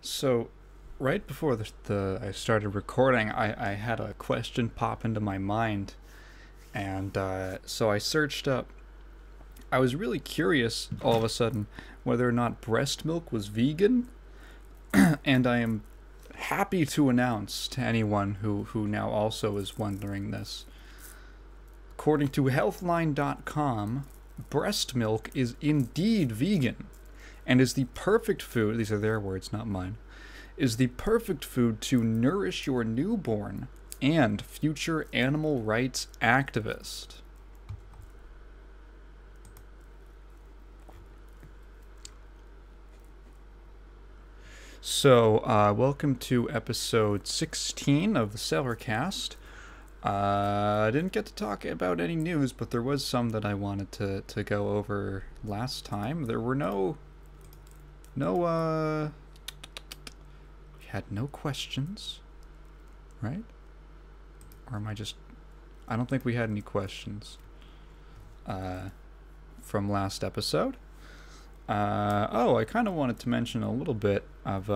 So, right before I started recording, I had a question pop into my mind, and so I searched up. I was really curious all of a sudden whether or not breast milk was vegan, and I am happy to announce to anyone who now also is wondering this. According to Healthline.com, breast milk is indeed vegan and is the perfect food, these are their words, not mine, is the perfect food to nourish your newborn and future animal rights activist. So, welcome to episode 16 of the Cellarcast. I didn't get to talk about any news, but there was some that I wanted to go over last time. There were we had no questions, right? Or am I just, I don't think we had any questions, from last episode. I kind of wanted to mention a little bit of,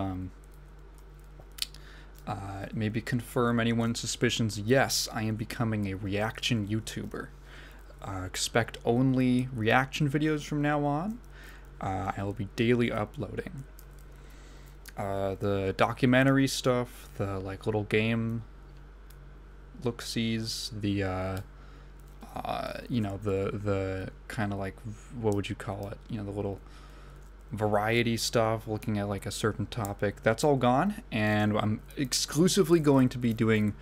maybe confirm anyone's suspicions. Yes, I am becoming a reaction YouTuber. Expect only reaction videos from now on. I will be daily uploading. The documentary stuff, the little game look-sees, the the kind of what would you call it? The little variety stuff, looking at a certain topic. That's all gone, and I'm exclusively going to be doing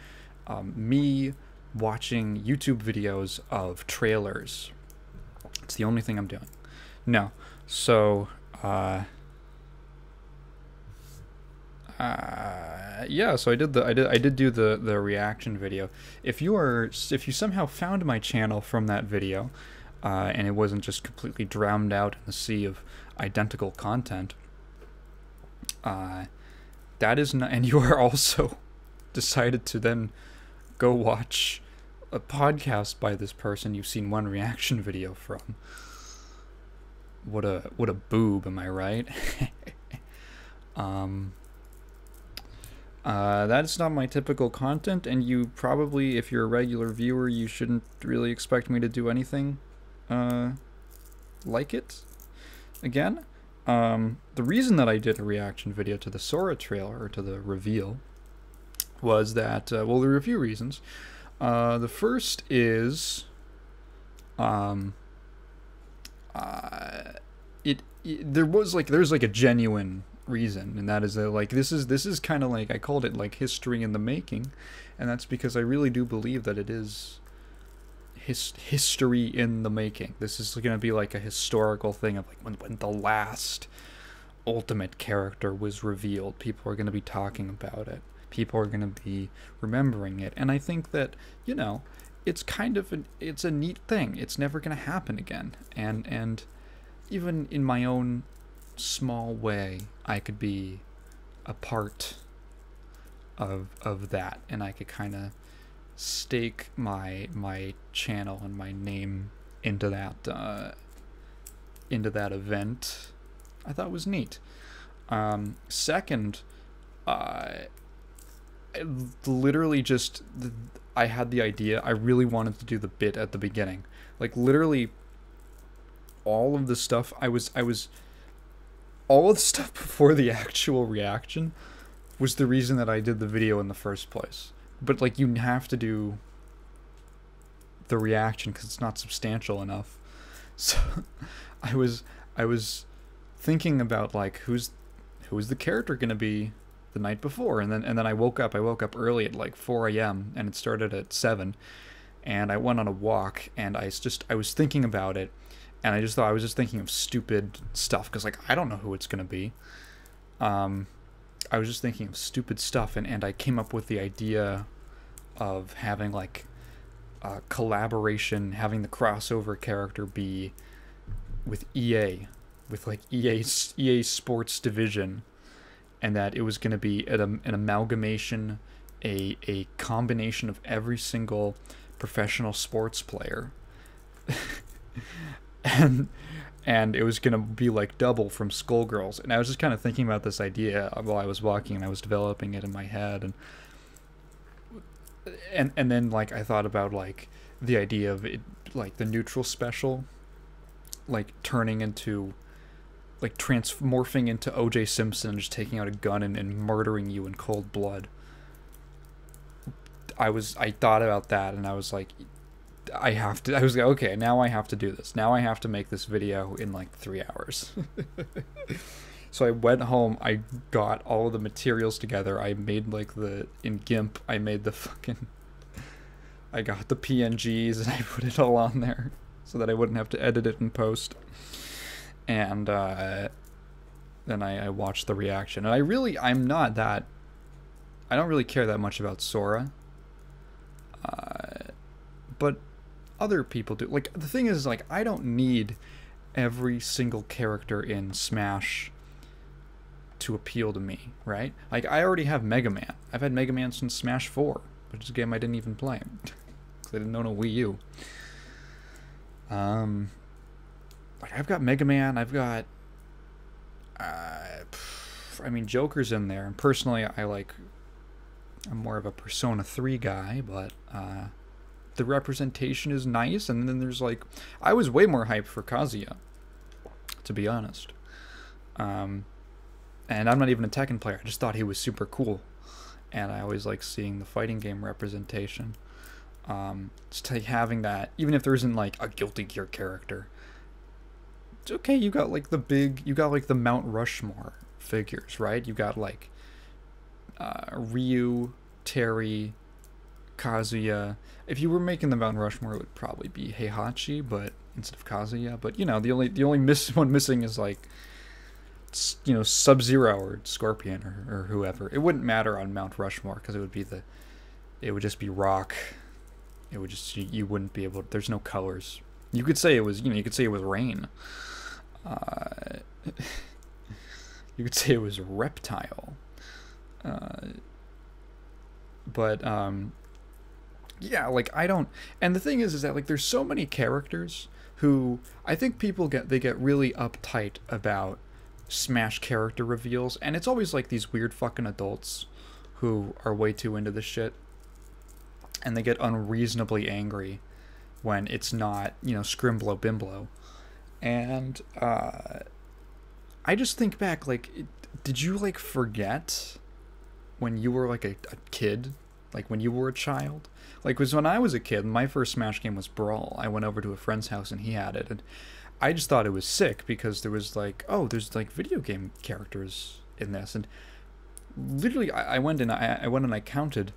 me watching YouTube videos of trailers. It's the only thing I'm doing. No, so yeah, so I did do the reaction video. If you somehow found my channel from that video, and it wasn't just completely drowned out in the sea of identical content, that is not, and you are also decided to then go watch a podcast by this person you've seen one reaction video from. What a boob, am I right? That's not my typical content, and you probably, if you're a regular viewer, you shouldn't really expect me to do anything like it again. The reason that I did a reaction video to the Sora trailer, or to the reveal, was that, well, there were a few reasons. The first is, there's a genuine reason, and that is that this is kind of I called it history in the making, and that's because I really do believe that it is history in the making. This is going to be a historical thing of when the last ultimate character was revealed. People are going to be talking about it. People are going to be remembering it, and I think that it's kind of it's a neat thing. It's never going to happen again, and even in my own small way, I could be a part of that, and I could kind of stake my channel and my name into that event. I thought it was neat. Second, literally just I had the idea. I really wanted to do the bit at the beginning, literally all of the stuff all of the stuff before the actual reaction was the reason that I did the video in the first place. But you have to do the reaction because it's not substantial enough. So I was thinking about who's the character gonna be the night before, and then I woke up early at 4 a.m. and it started at 7, and I went on a walk, and I was thinking about it. And I just thought I was just thinking of stupid stuff because I don't know who it's gonna be. I was just thinking of stupid stuff, and I came up with the idea of having a collaboration, having the crossover character be with EA, with EA Sports Division, and that it was gonna be an amalgamation, a combination of every single professional sports player. And and it was gonna be like double from Skullgirls. And I was just kind of thinking about this idea while I was walking, and I was developing it in my head, and then like I thought about like the idea of it, like the neutral special, like turning into, like morphing into OJ Simpson and just taking out a gun and murdering you in cold blood. I thought about that, and I was like, I was like, okay, now I have to do this. Now I have to make this video in like 3 hours. So I went home, I got all of the materials together, I made like in GIMP, I made the fucking, I got the PNGs and I put it all on there so that I wouldn't have to edit it in post. And then I watched the reaction. And I don't really care that much about Sora. But other people do. Like, the thing is, like, I don't need every single character in Smash to appeal to me, right? Like, I already have Mega Man. I've had Mega Man since Smash 4, which is a game I didn't even play. Because I didn't own a Wii U. Like, I've got Mega Man, I've got... I mean, Joker's in there, and personally, I'm more of a Persona 3 guy, but, the representation is nice, and then there's, like... I was way more hyped for Kazuya, to be honest. And I'm not even a Tekken player, I just thought he was super cool. And I always like seeing the fighting game representation. Just having that, even if there isn't, like, a Guilty Gear character. It's okay, you got, like, the Mount Rushmore figures, right? You got, like, Ryu, Terry, Kazuya. If you were making the Mount Rushmore, it would probably be Heihachi, but instead of Kazuya. But, you know, the only one missing is, like, you know, Sub-Zero or Scorpion or whoever. It wouldn't matter on Mount Rushmore because it would just be rock. It would just, you wouldn't be able to, there's no colors. You could say it was, you could say it was rain. You could say it was Reptile. But yeah, like, I don't, and the thing is that, like, there's so many characters who, I think people get really uptight about Smash character reveals, and it's always, like, these weird fucking adults who are way too into this shit, and they get unreasonably angry when it's not, you know, Scrimblow Bimblow. And I just think back, like, did you, like, forget when you were, like, a kid? Like, when you were a child? Like, because when I was a kid, my first Smash game was Brawl. I went over to a friend's house and he had it, and I just thought it was sick because there was, like, oh, there's, like, video game characters in this. And literally, I went and I counted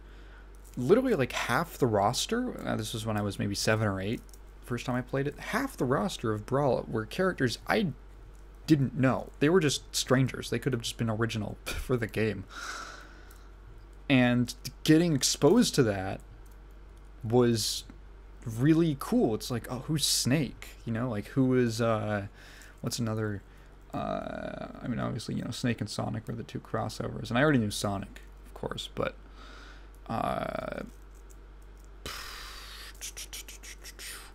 literally, like, half the roster. This was when I was maybe 7 or 8, first time I played it. Half the roster of Brawl were characters I didn't know. They were just strangers. They could have just been original for the game. And getting exposed to that was really cool. It's like, oh, who's Snake? You know, like, who is, what's another, I mean, obviously, you know, Snake and Sonic were the two crossovers. And I already knew Sonic, of course, but,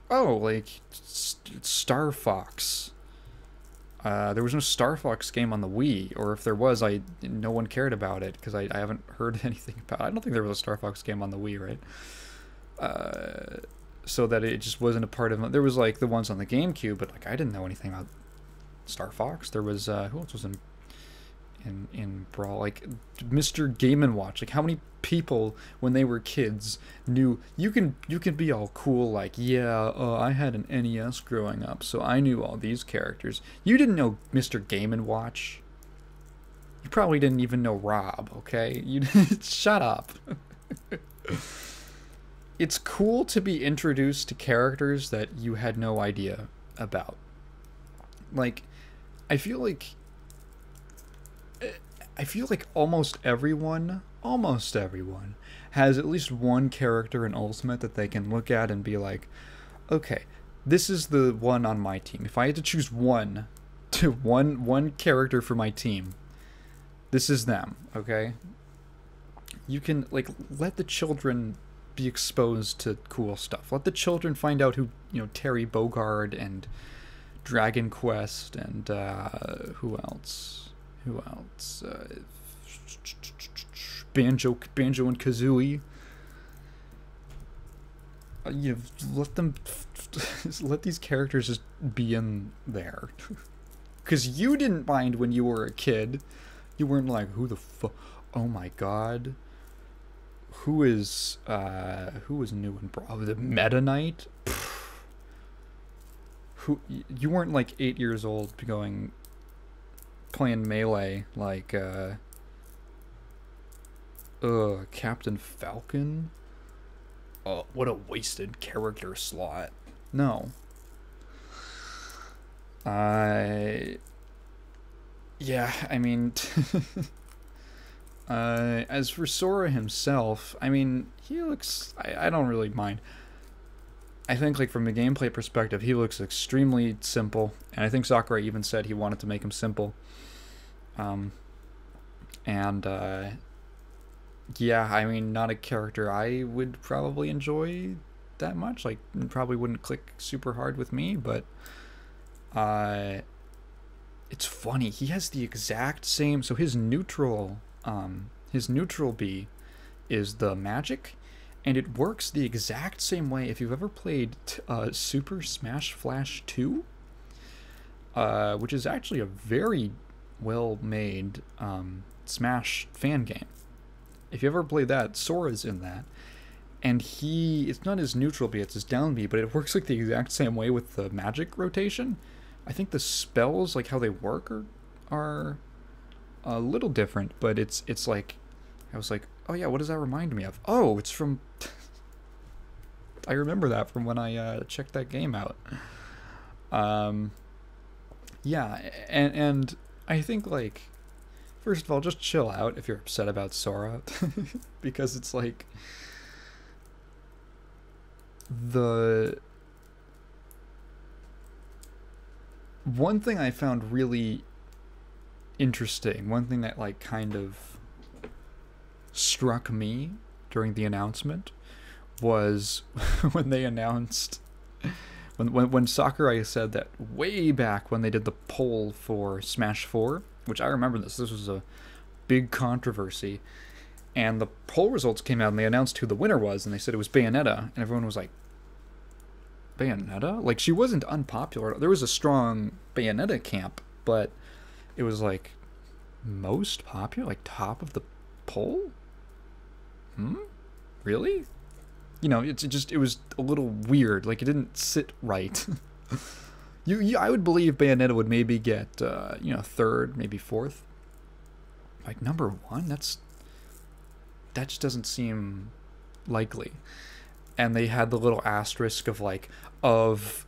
oh, like, Star Fox. There was no Star Fox game on the Wii, or if there was, no one cared about it, because I haven't heard anything about it. I don't think there was a Star Fox game on the Wii, right? So that it just wasn't a part of... There was, like, the ones on the GameCube, but, like, I didn't know anything about Star Fox. There was, who else was in Brawl? Like, Mr. Game & Watch. Like, how many people, when they were kids, knew... You can be all cool, like, yeah, I had an NES growing up, so I knew all these characters. You didn't know Mr. Game & Watch. You probably didn't even know Rob, okay? You shut up. It's cool to be introduced to characters that you had no idea about. Like, I feel like almost everyone has at least one character in Ultimate that they can look at and be like, okay, this is the one on my team. If I had to choose one character for my team, this is them, okay? You can, like, let the children be exposed to cool stuff. Let the children find out who, you know, Terry Bogard and Dragon Quest, and who else? Who else? Banjo and Kazooie. You let them let these characters just be in there, because you didn't mind when you were a kid. You weren't like, who the fuck? Oh my god. Who is new and Bravo? The Meta Knight? Who, you weren't like 8 years old playing Melee like Captain Falcon? Oh, what a wasted character slot. No. Yeah, I mean, as for Sora himself, I mean, he looks, I don't really mind. I think, like, from a gameplay perspective, he looks extremely simple, and I think Sakurai even said he wanted to make him simple. Yeah, I mean, not a character I would probably enjoy that much. Like, probably wouldn't click super hard with me, but it's funny. He has the exact same. So his neutral B is the magic, and it works the exact same way. If you've ever played Super Smash Flash 2, which is actually a very well-made Smash fan game. If you ever play that, Sora's in that. And it's not his neutral B, it's his down B, but it works like the exact same way with the magic rotation. I think the spells, like how they work, are a little different, but it's like, I was like, oh yeah, what does that remind me of? Oh, it's from, I remember that from when I checked that game out. Yeah, and I think, like, first of all, just chill out if you're upset about Sora, because it's like, the one thing I found really interesting, one thing that, like, kind of struck me during the announcement was when they announced, when Sakurai said that way back when they did the poll for Smash 4, which I remember this was a big controversy, and the poll results came out and they announced who the winner was, and they said it was Bayonetta, and everyone was like, Bayonetta? Like, she wasn't unpopular. There was a strong Bayonetta camp, but it was like most popular, like top of the poll? Really? You know, it was a little weird. Like, it didn't sit right. I would believe Bayonetta would maybe get, third, maybe fourth. Like, number one? That just doesn't seem likely. And they had the little asterisk of, like, of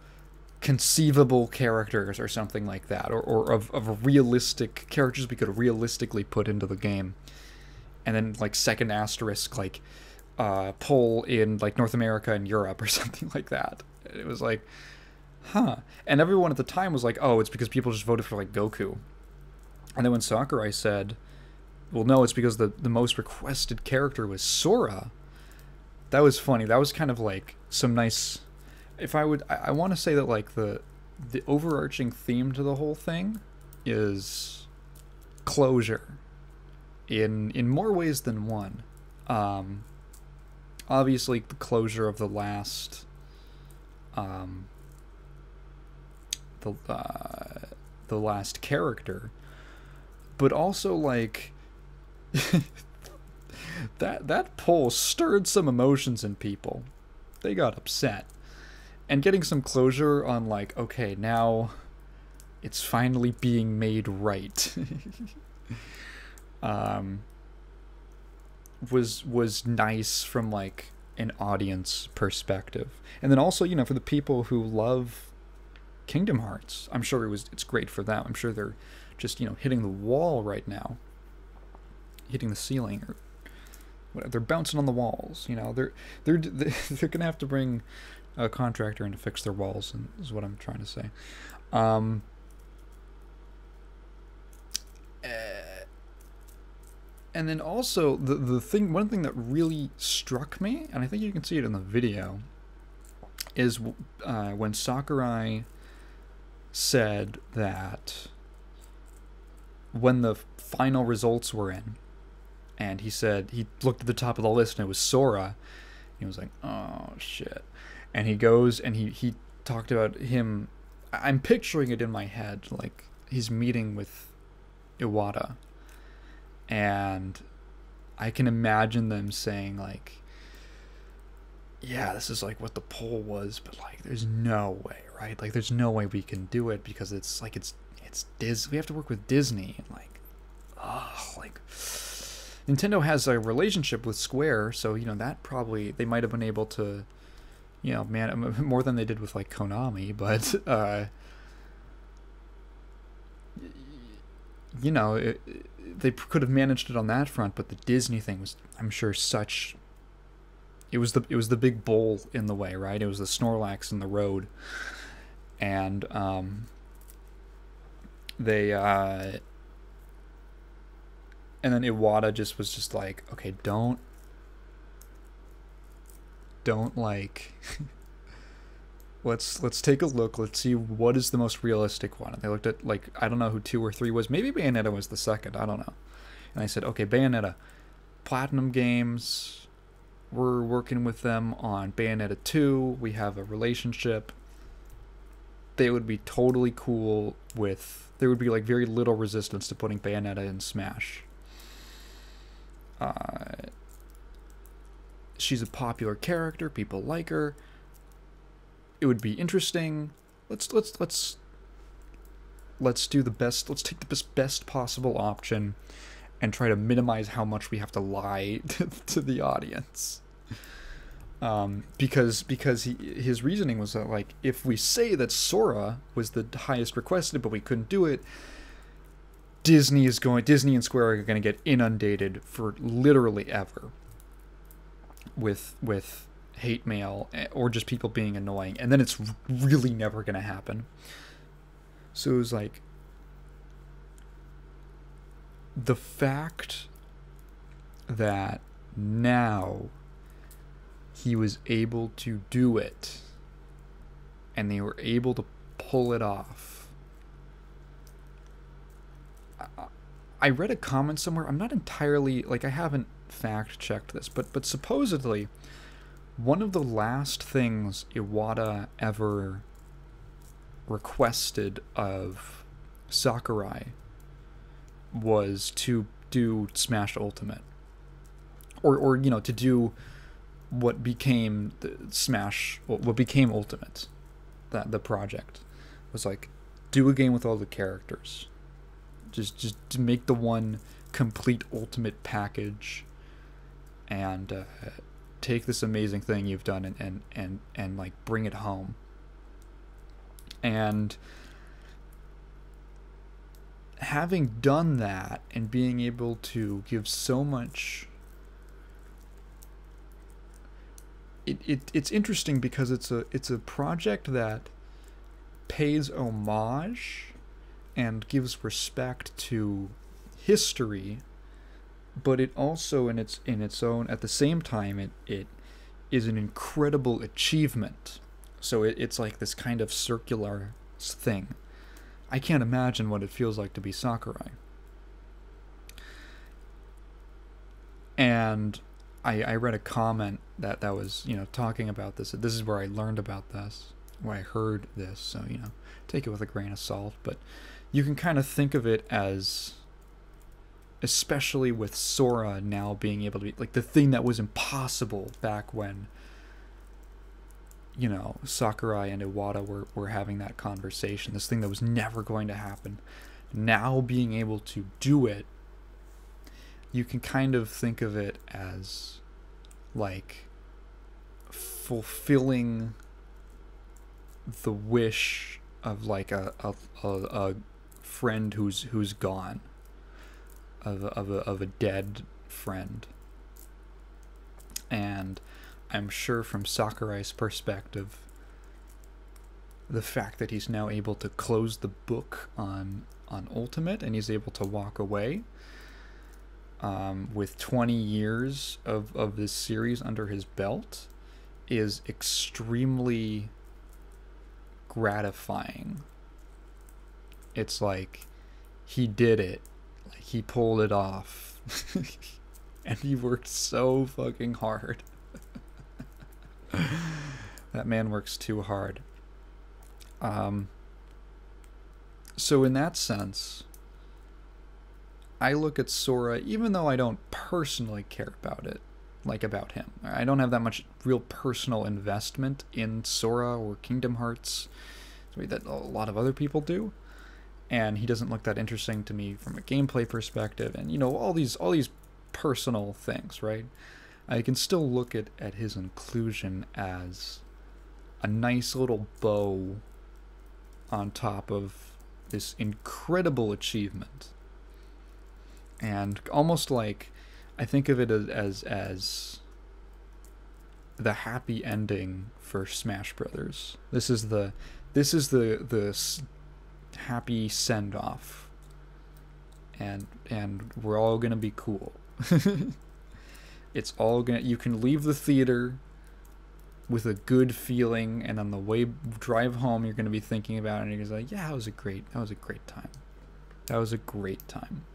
conceivable characters or something like that, or of realistic characters we could realistically put into the game. And then, like, second asterisk, like, poll in, like, North America and Europe or something like that. It was like, huh. And everyone at the time was like, oh, it's because people just voted for, like, Goku. And then when Sakurai said, well, no, it's because the most requested character was Sora, that was funny. That was kind of like some nice, I want to say that, like, the overarching theme to the whole thing is closure in more ways than one. Obviously the closure of the last the last character, but also, like, that poll stirred some emotions in people. They got upset. And getting some closure on, like, okay, now it's finally being made right. Was nice from, like, an audience perspective. And then also, you know, for the people who love Kingdom Hearts, I'm sure it's great for them. I'm sure they're just, you know, hitting the wall right now, hitting the ceiling, or whatever. They're bouncing on the walls. You know, they're gonna have to bring a contractor in to fix their walls, and is what I'm trying to say. And then also one thing that really struck me, and I think you can see it in the video, is when Sakurai said that when the final results were in, and he said he looked at the top of the list and it was Sora, he was like, oh shit. And he goes and he talked about him. I'm picturing it in my head, like he's meeting with Iwata, and I can imagine them saying like, yeah, this is like what the poll was, but like there's no way, right? Like there's no way we can do it because it's like it's Disney. We have to work with Disney, and like, oh, like Nintendo has a relationship with Square, so you know that probably they might have been able to, you know, man, more than they did with like Konami, but you know, they could have managed it on that front. But the Disney thing was, I'm sure, such. It was the big bull in the way, right? It was the Snorlax in the road, and they and then Iwata just was just like, okay, don't like let's take a look, let's see what is the most realistic one. And they looked at, like, I don't know who 2 or 3 was, maybe Bayonetta was the second, I don't know. And I said, okay, Bayonetta, Platinum Games, we're working with them on Bayonetta 2, we have a relationship. They would be totally cool with, there would be like very little resistance to putting Bayonetta in Smash. She's a popular character, people like her. It would be interesting. Let's do the best. Let's take the best possible option and try to minimize how much we have to lie to the audience. Because his reasoning was that, like, if we say that Sora was the highest requested but we couldn't do it, Disney and Square are going to get inundated for literally ever with hate mail or just people being annoying, and then it's really never going to happen. So it was like, the fact that now he was able to do it and they were able to pull it off. I read a comment somewhere, I'm not entirely, like, I haven't fact checked this, but supposedly one of the last things Iwata ever requested of Sakurai was to do Smash Ultimate, or you know, to do what became what became Ultimate. That the project was like, do a game with all the characters, just to make the one complete Ultimate package, and take this amazing thing you've done and like bring it home. And having done that and being able to give so much, it's interesting because it's a project that pays homage and gives respect to history, but it also in its own, at the same time, it is an incredible achievement. So it's like this kind of circular thing. I can't imagine what it feels like to be Sakurai. And I read a comment that was, you know, talking about this. This is where I learned about this, where I heard this, so, you know, take it with a grain of salt. But you can kind of think of it as, especially with Sora now being able to be, like, the thing that was impossible back when, you know, Sakurai and Iwata were having that conversation, this thing that was never going to happen, now being able to do it, you can kind of think of it as like fulfilling the wish of like a friend who's gone, of a dead friend. And I'm sure from Sakurai's perspective, the fact that he's now able to close the book on Ultimate and he's able to walk away with 20 years of this series under his belt is extremely gratifying it's like he did it. Like he pulled it off. And he worked so fucking hard. That man works too hard. So in that sense, I look at Sora, even though I don't personally care about it, like about him. I don't have that much real personal investment in Sora or Kingdom Hearts, the way that a lot of other people do. And he doesn't look that interesting to me from a gameplay perspective, and you know, all these personal things, right? I can still look at his inclusion as a nice little bow on top of this incredible achievement. And almost like, I think of it as the happy ending for Smash Brothers. This is the happy send off, and we're all gonna be cool. It's all gonna, you can leave the theater with a good feeling, and on the drive home you're gonna be thinking about it, and you're like, yeah, that was a great time. That was a great time.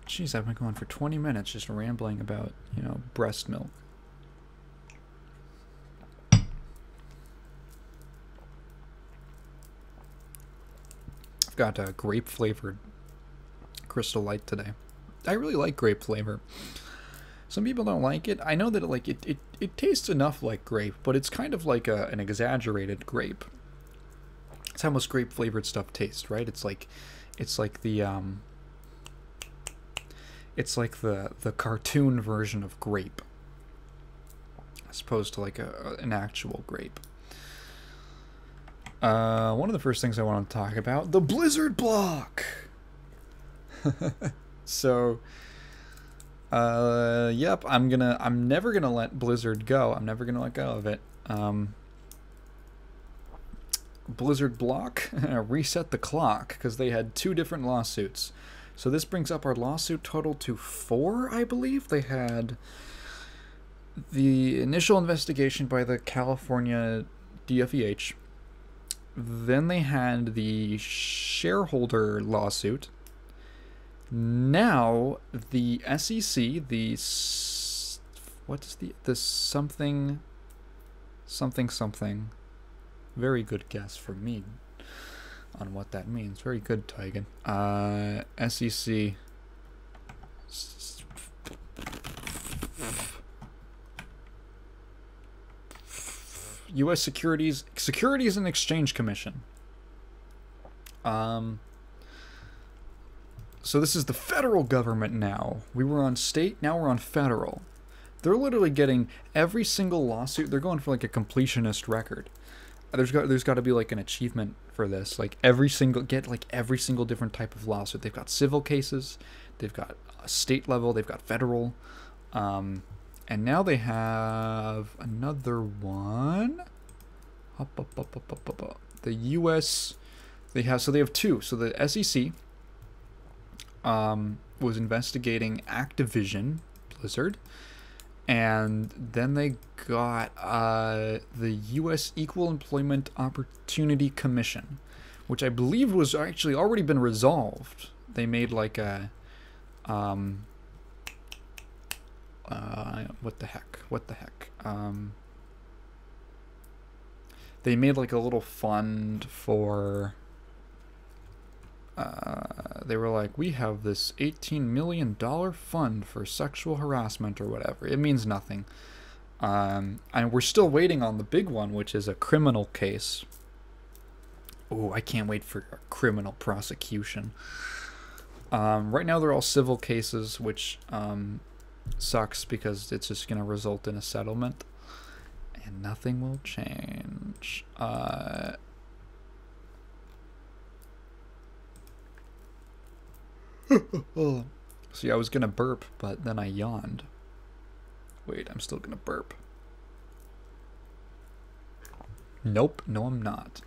Jeez, I've been going for 20 minutes just rambling about, you know, breast milk. I've got a grape flavored Crystal Light today. I really like grape flavor. Some people don't like it. I know that it tastes enough like grape, but it's kind of like an exaggerated grape. It's how most grape flavored stuff tastes, right? It's like the cartoon version of grape, as opposed to like an actual grape. One of the first things I want to talk about, the Blizzard block. So, yep, I'm never gonna let Blizzard go. I'm never gonna let go of it. Blizzard block, reset the clock, because they had 2 different lawsuits. So this brings up our lawsuit total to 4, I believe. They had the initial investigation by the California DFEH. Then they had the shareholder lawsuit. Now the SEC, what's the something. Very good guess from me on what that means. Very good, Tigan. SEC. U.S. Securities and Exchange Commission. So this is the federal government now. We were on state, now we're on federal. They're literally getting every single lawsuit. They're going for like a completionist record. There's got to be like an achievement for this. Like every single different type of lawsuit. They've got civil cases, they've got state level, they've got federal, and now they have another one. The U.S. They have 2. So the SEC was investigating Activision Blizzard, and then they got the U.S. Equal Employment Opportunity Commission, which I believe was actually already been resolved. They made like a what the heck? They made like a little fund for. They were like, we have this $18 million fund for sexual harassment or whatever. It means nothing. And we're still waiting on the big one, which is a criminal case. Oh, I can't wait for a criminal prosecution. Right now they're all civil cases, which sucks because it's just going to result in a settlement. And nothing will change. See, I was gonna burp, but then I yawned. Wait, I'm still gonna burp. Nope, no I'm not.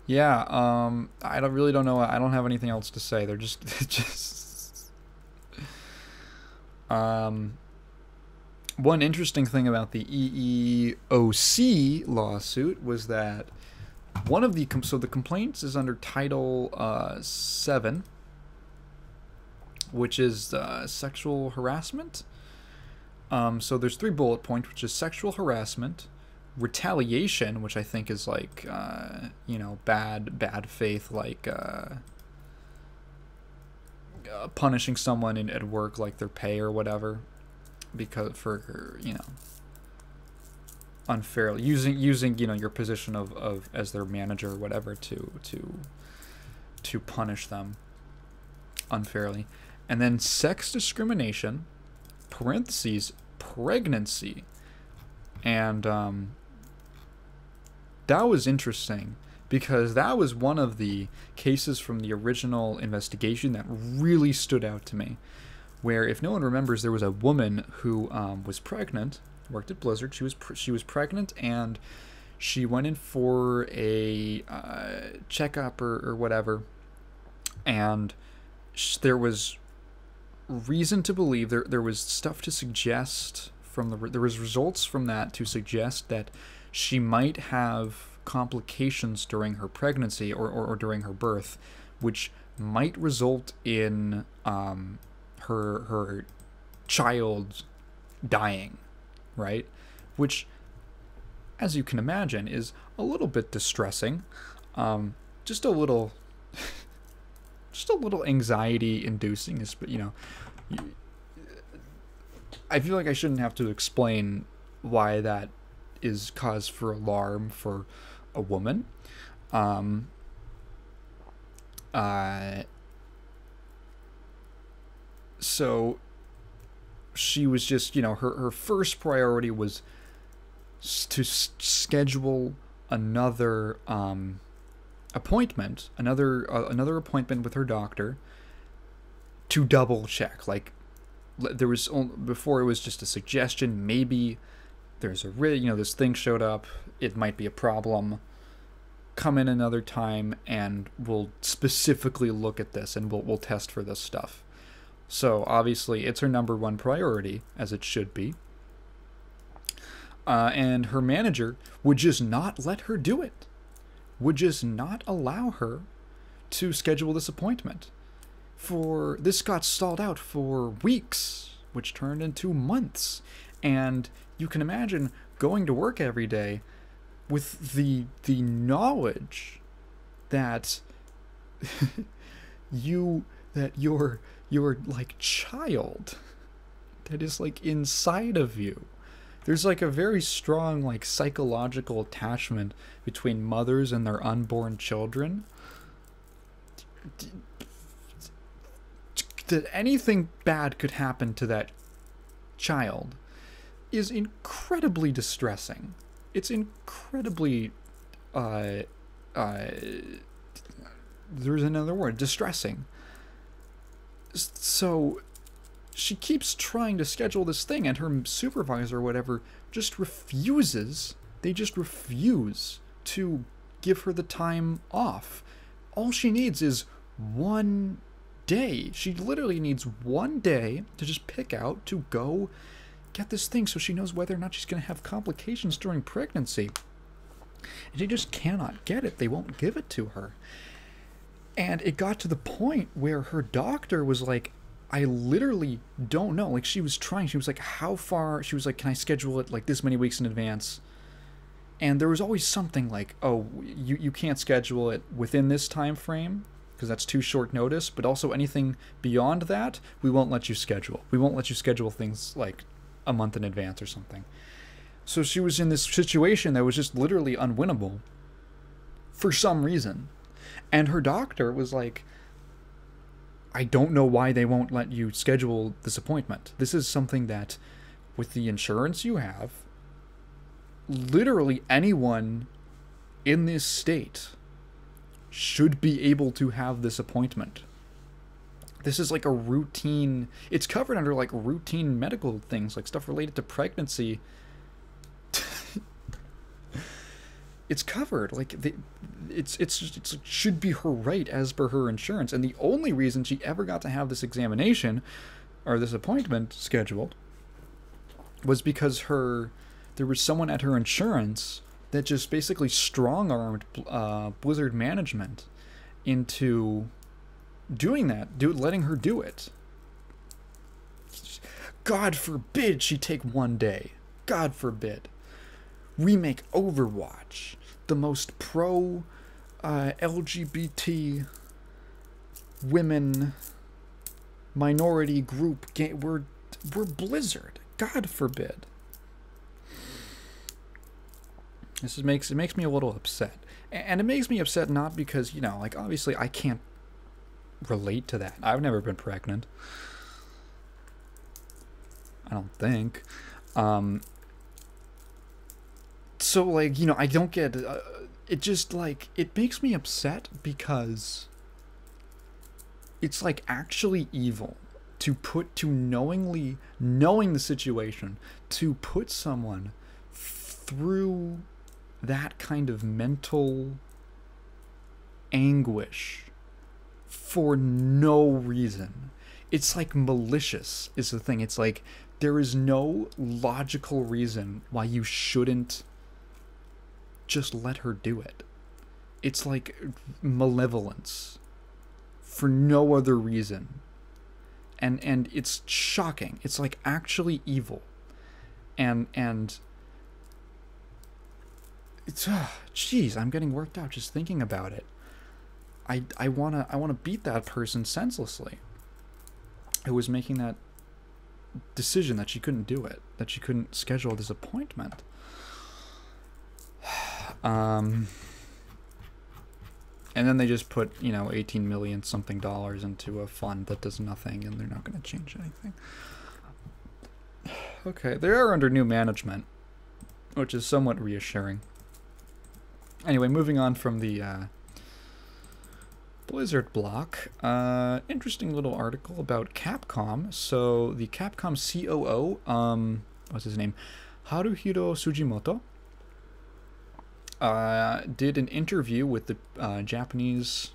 Yeah, I really don't know. I don't have anything else to say. They're just One interesting thing about the EEOC lawsuit was that one of the the complaints is under Title 7, which is sexual harassment. So there's 3 bullet points, which is sexual harassment, retaliation, which I think is like bad faith, like punishing someone at work, like their pay or whatever, because for unfairly using your position of as their manager or whatever to punish them unfairly. And then sex discrimination, parentheses, pregnancy. And that was interesting because that was one of the cases from the original investigation that really stood out to me, where, if no one remembers, there was a woman who was pregnant, worked at Blizzard. She was pregnant, and she went in for a checkup or whatever, and there was reason to believe there was stuff to suggest there was results from that to suggest that she might have complications during her pregnancy or during her birth, which might result in her child dying, right? Which, as you can imagine, is a little bit distressing. Just a little anxiety inducing, I feel like I shouldn't have to explain why that is cause for alarm for a woman. So she was just, her first priority was to schedule another appointment, another appointment with her doctor to double check. Like, there was before it was just a suggestion, maybe there's this thing showed up, it might be a problem, come in another time and we'll specifically look at this and we'll test for this stuff. So obviously it's her number one priority, as it should be. And her manager would just not let her do it, would just not allow her to schedule this appointment. This got stalled out for weeks, which turned into months. And you can imagine going to work every day with the knowledge that your like child that is like inside of you. There's like a very strong like psychological attachment between mothers and their unborn children. That anything bad could happen to that child is incredibly distressing. It's incredibly there's another word, distressing. So she keeps trying to schedule this thing, and her supervisor or whatever just refuses. They just refuse to give her the time off. All she needs is one day. She literally needs one day to just pick out to go get this thing so she knows whether or not she's going to have complications during pregnancy. And she just cannot get it. They won't give it to her. And it got to the point where her doctor was like, I literally don't know. Like, she was trying. She was like, how far? She was like, can I schedule it like this many weeks in advance? And there was always something like, oh, you can't schedule it within this time frame because that's too short notice. But also anything beyond that, we won't let you schedule. We won't let you schedule things like a month in advance or something. So she was in this situation that was just literally unwinnable for some reason. And her doctor was like, I don't know why they won't let you schedule this appointment. This is something that, with the insurance you have, literally anyone in this state should be able to have this appointment. This is like a routine, it's covered under like routine medical things, like stuff related to pregnancy. It's covered, like it should be her right as per her insurance. And the only reason she ever got to have this examination or this appointment scheduled, was because there was someone at her insurance that just basically strong-armed Blizzard management into doing that, letting her do it. God forbid she take one day. God forbid. We make Overwatch the most pro LGBT women minority group game. We're Blizzard. God forbid. It makes me a little upset. And it makes me upset not because, you know, like, obviously I can't relate to that. I've never been pregnant. I don't think. So, like, you know, I don't get... it just, like, it makes me upset because it's, like, actually evil to knowing the situation, to put someone through that kind of mental anguish for no reason. It's like malicious is the thing. It's like there is no logical reason why you shouldn't just let her do it. It's like malevolence for no other reason. And it's shocking. It's like actually evil. And it's jeez, I'm getting worked out just thinking about it. I wanna beat that person senselessly who was making that decision that she couldn't do it, that she couldn't schedule this appointment. And then they just put, you know, 18 million something dollars into a fund that does nothing, and they're not going to change anything. Okay, they are under new management, which is somewhat reassuring. Anyway, moving on from the Blizzard block, interesting little article about Capcom. So the Capcom COO, what's his name? Haruhiro Sugimoto, did an interview with the Japanese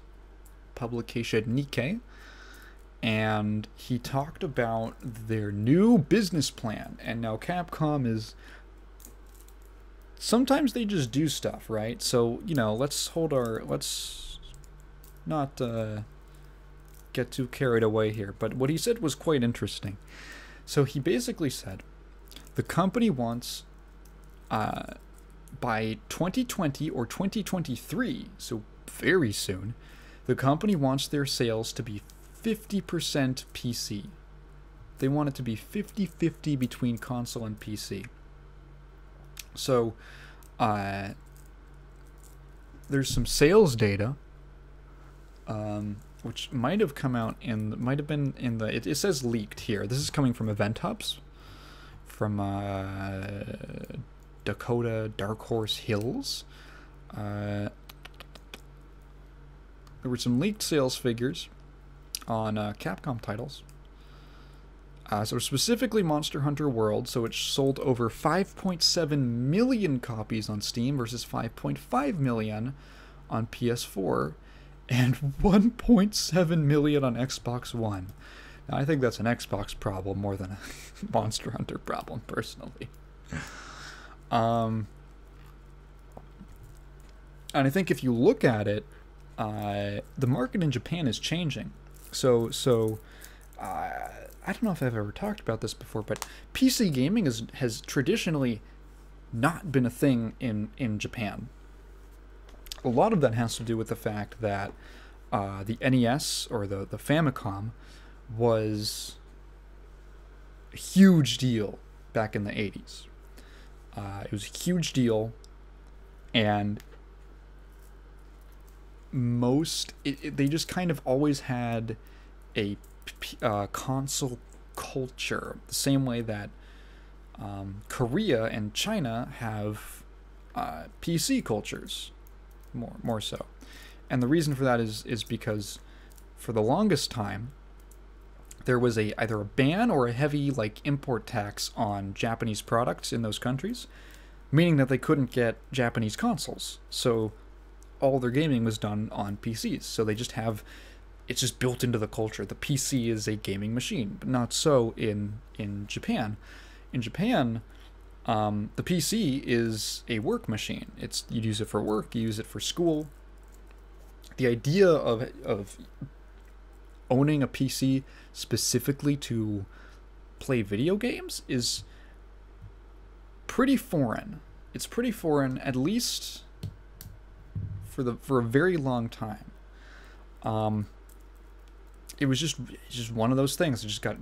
publication Nikkei, and he talked about their new business plan. And now Capcom is... sometimes they just do stuff, right? So, you know, let's not get too carried away here. But what he said was quite interesting. So he basically said the company wants... by 2020 or 2023, so very soon, the company wants their sales to be 50% PC. They want it to be 50-50 between console and PC. So, there's some sales data, which might have come out it says leaked here. This is coming from Event Hubs, from Dakota Dark Horse Hills. There were some leaked sales figures on Capcom titles. So specifically Monster Hunter World, so it sold over 5.7 million copies on Steam versus 5.5 million on PS4 and 1.7 million on Xbox One. Now, I think that's an Xbox problem more than a Monster Hunter problem, personally. And I think if you look at it, the market in Japan is changing. So I don't know if I've ever talked about this before, but PC gaming has traditionally not been a thing in Japan. A lot of that has to do with the fact that the NES, or the Famicom, was a huge deal back in the 80s. It was a huge deal, and they just kind of always had a console culture, the same way that Korea and China have PC cultures, more so. And the reason for that is because for the longest time there was either a ban or a heavy import tax on Japanese products in those countries, meaning that they couldn't get Japanese consoles. So all their gaming was done on PCs. So they just have it's just built into the culture. The PC is a gaming machine, but not so in Japan. In Japan, the PC is a work machine. You use it for work, you use it for school. The idea of owning a PC specifically to play video games is pretty foreign. It's pretty foreign, at least for a very long time. It was just one of those things. It just got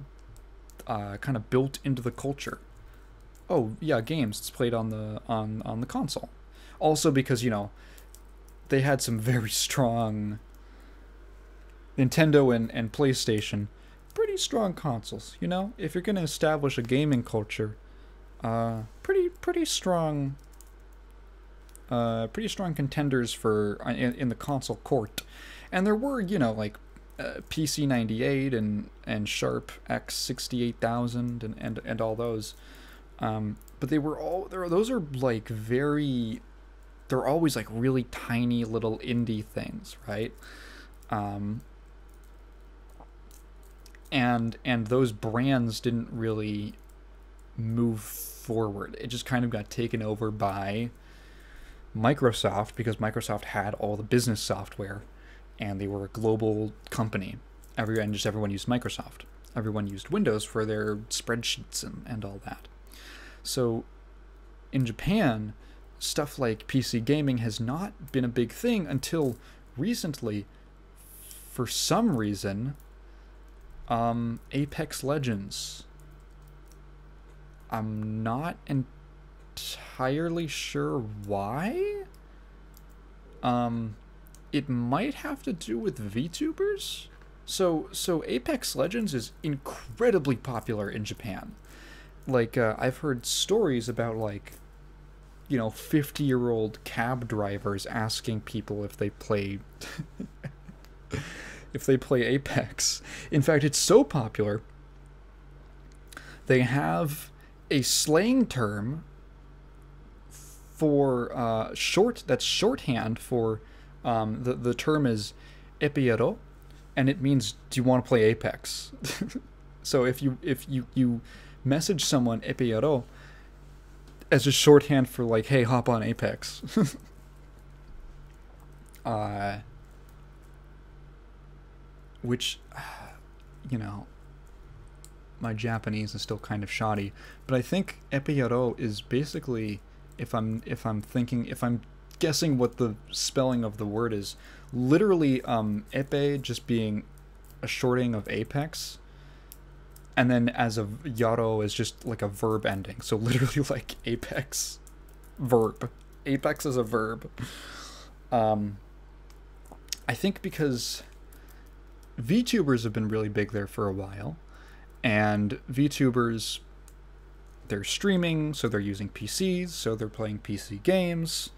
kind of built into the culture. Oh yeah, games. It's played on the console. Also because, you know, they had some very strong Nintendo and PlayStation, pretty strong consoles. You know, if you're gonna establish a gaming culture, pretty strong contenders for in the console court. And there were, you know, like PC 98 and Sharp X 68000 and all those. But those are like they're always like really tiny little indie things, right? And those brands didn't really move forward. It just kind of got taken over by Microsoft, because Microsoft had all the business software and they were a global company. Everyone used Microsoft. Everyone used Windows for their spreadsheets and all that. So in Japan, stuff like PC gaming has not been a big thing until recently. For some reason, Apex Legends. I'm not entirely sure why. It might have to do with VTubers. So Apex Legends is incredibly popular in Japan. Like, I've heard stories about, like, you know, 50-year-old cab drivers asking people if they play Apex. In fact, it's so popular, they have a slang term for that's shorthand for the term is epiero, and it means, do you want to play Apex? So if you message someone epiero as a shorthand for, like, hey, hop on Apex. Which, you know, my Japanese is still kind of shoddy, but I think epiero is basically, if I'm guessing what the spelling of the word is, literally epe just being a shorting of Apex, and then as a yaro is just like a verb ending. So literally like Apex verb. Apex is a verb. I think because VTubers have been really big there for a while, and VTubers, they're streaming, so they're using PCs, so they're playing PC games.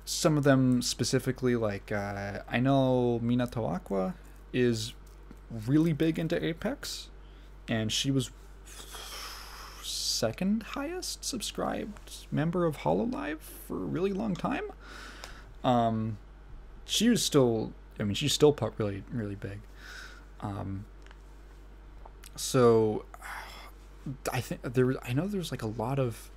Some of them specifically, like, I know Minato Aqua is really big into Apex, and she was second highest subscribed member of Hololive for a really long time. She was still, I mean, she's still really, really big. So I think I know there's like a lot of,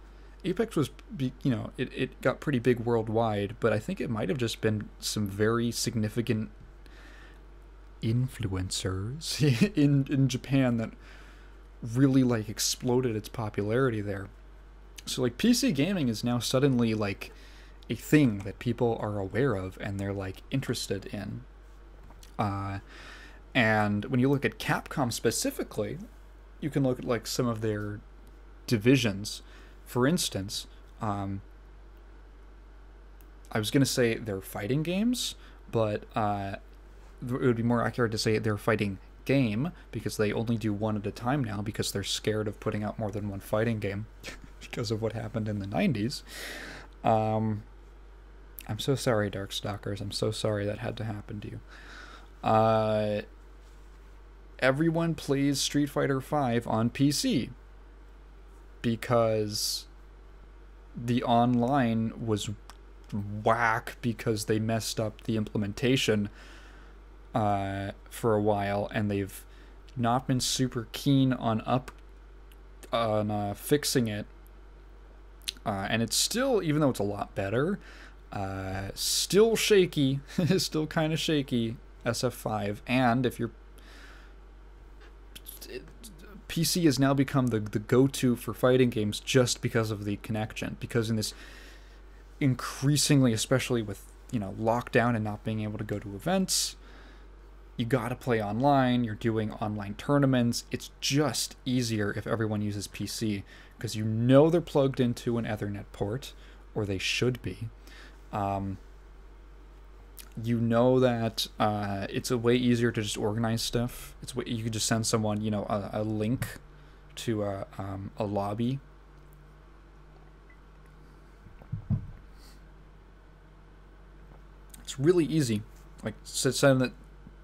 Apex was, you know, it got pretty big worldwide, but I think it might have just been some very significant influencers in Japan that really, like, exploded its popularity there. So, like, PC gaming is now suddenly, like, a thing that people are aware of and they're, like, interested in. And when you look at Capcom specifically, you can look at, like, some of their divisions. For instance, I was going to say they're fighting games, but it would be more accurate to say they're fighting game, because they only do one at a time now, because they're scared of putting out more than one fighting game because of what happened in the 90s. I'm so sorry, Darkstalkers. I'm so sorry that had to happen to you. Everyone plays Street Fighter V on PC because the online was whack because they messed up the implementation for a while, and they've not been super keen on fixing it. And it's still, even though it's a lot better, still shaky, still kind of shaky, SF5. And if you're PC has now become the go-to for fighting games just because of the connection. Because in this increasingly, especially with, you know, lockdown and not being able to go to events, you gotta play online, you're doing online tournaments, it's just easier if everyone uses PC, because you know they're plugged into an Ethernet port, or they should be. You know that it's a way easier to just organize stuff. You could just send someone, you know, a link to a lobby. It's really easy. Like, send it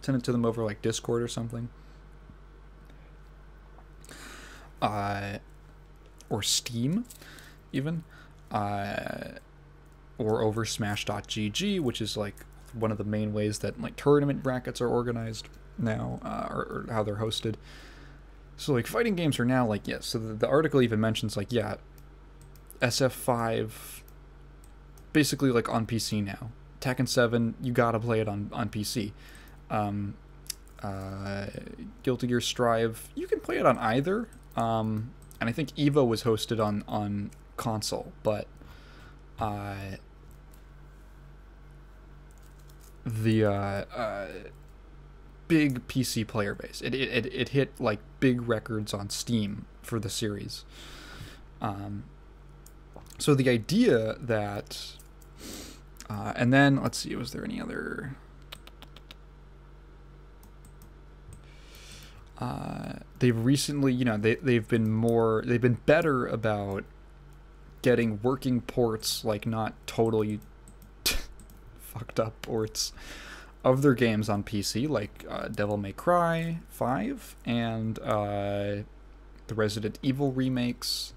to them over like Discord or something. Or Steam, even. Or over Smash.gg, which is like one of the main ways that like tournament brackets are organized now, or how they're hosted. So like fighting games are now like, yes, so the article even mentions like, yeah, SF5 basically like on PC now. Tekken 7, you gotta play it on PC. Guilty Gear Strive, you can play it on either. And I think Evo was hosted on console, but the big PC player base. It hit like big records on Steam for the series. So the idea that, and then let's see, was there any other? They've recently, you know, they've been better about getting working ports, like not totally fucked up ports of their games on PC, like Devil May Cry 5 and the Resident Evil remakes,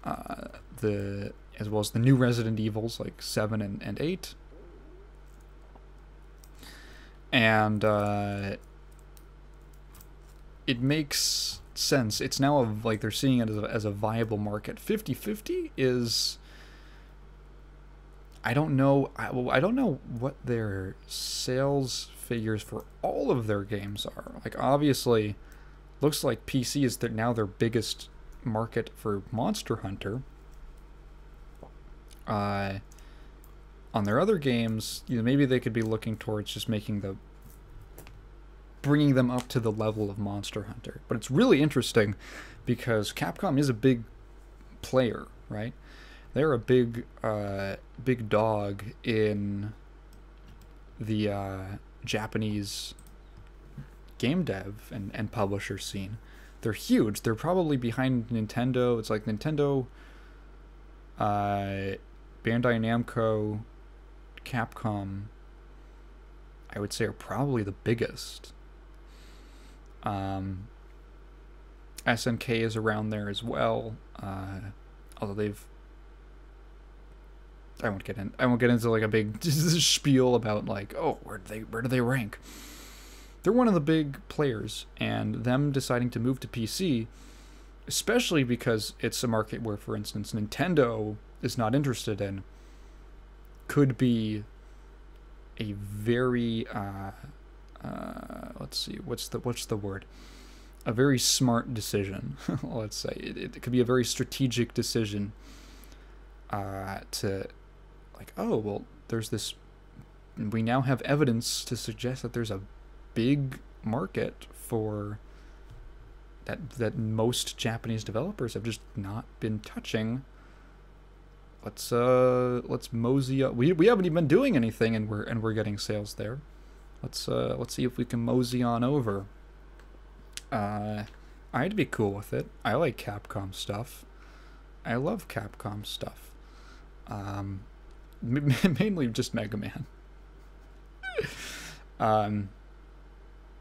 as well as the new Resident Evils like 7 and 8. And it makes sense. It's now like they're seeing it as a viable market. 50/50 is, I don't know what their sales figures for all of their games are. Like, obviously, looks like PC is now their biggest market for Monster Hunter. On their other games, you know, maybe they could be looking towards just bringing them up to the level of Monster Hunter. But it's really interesting because Capcom is a big player, right? They're a big dog in the Japanese game dev and publisher scene. They're huge. They're probably behind Nintendo. It's like Nintendo, Bandai Namco, Capcom, I would say, are probably the biggest. SNK is around there as well, although I won't get into like a big spiel about like, oh, where do they rank? They're one of the big players, and them deciding to move to PC, especially because it's a market where, for instance, Nintendo is not interested in, could be a very let's see, what's the word? A very smart decision. Let's say it could be a very strategic decision to, like, oh, well, there's this, we now have evidence to suggest that there's a big market for that most Japanese developers have just not been touching. Let's mosey up. We haven't even been doing anything, and we're getting sales there. Let's see if we can mosey on over. I'd be cool with it. I like Capcom stuff. I love Capcom stuff. Mainly just Mega Man.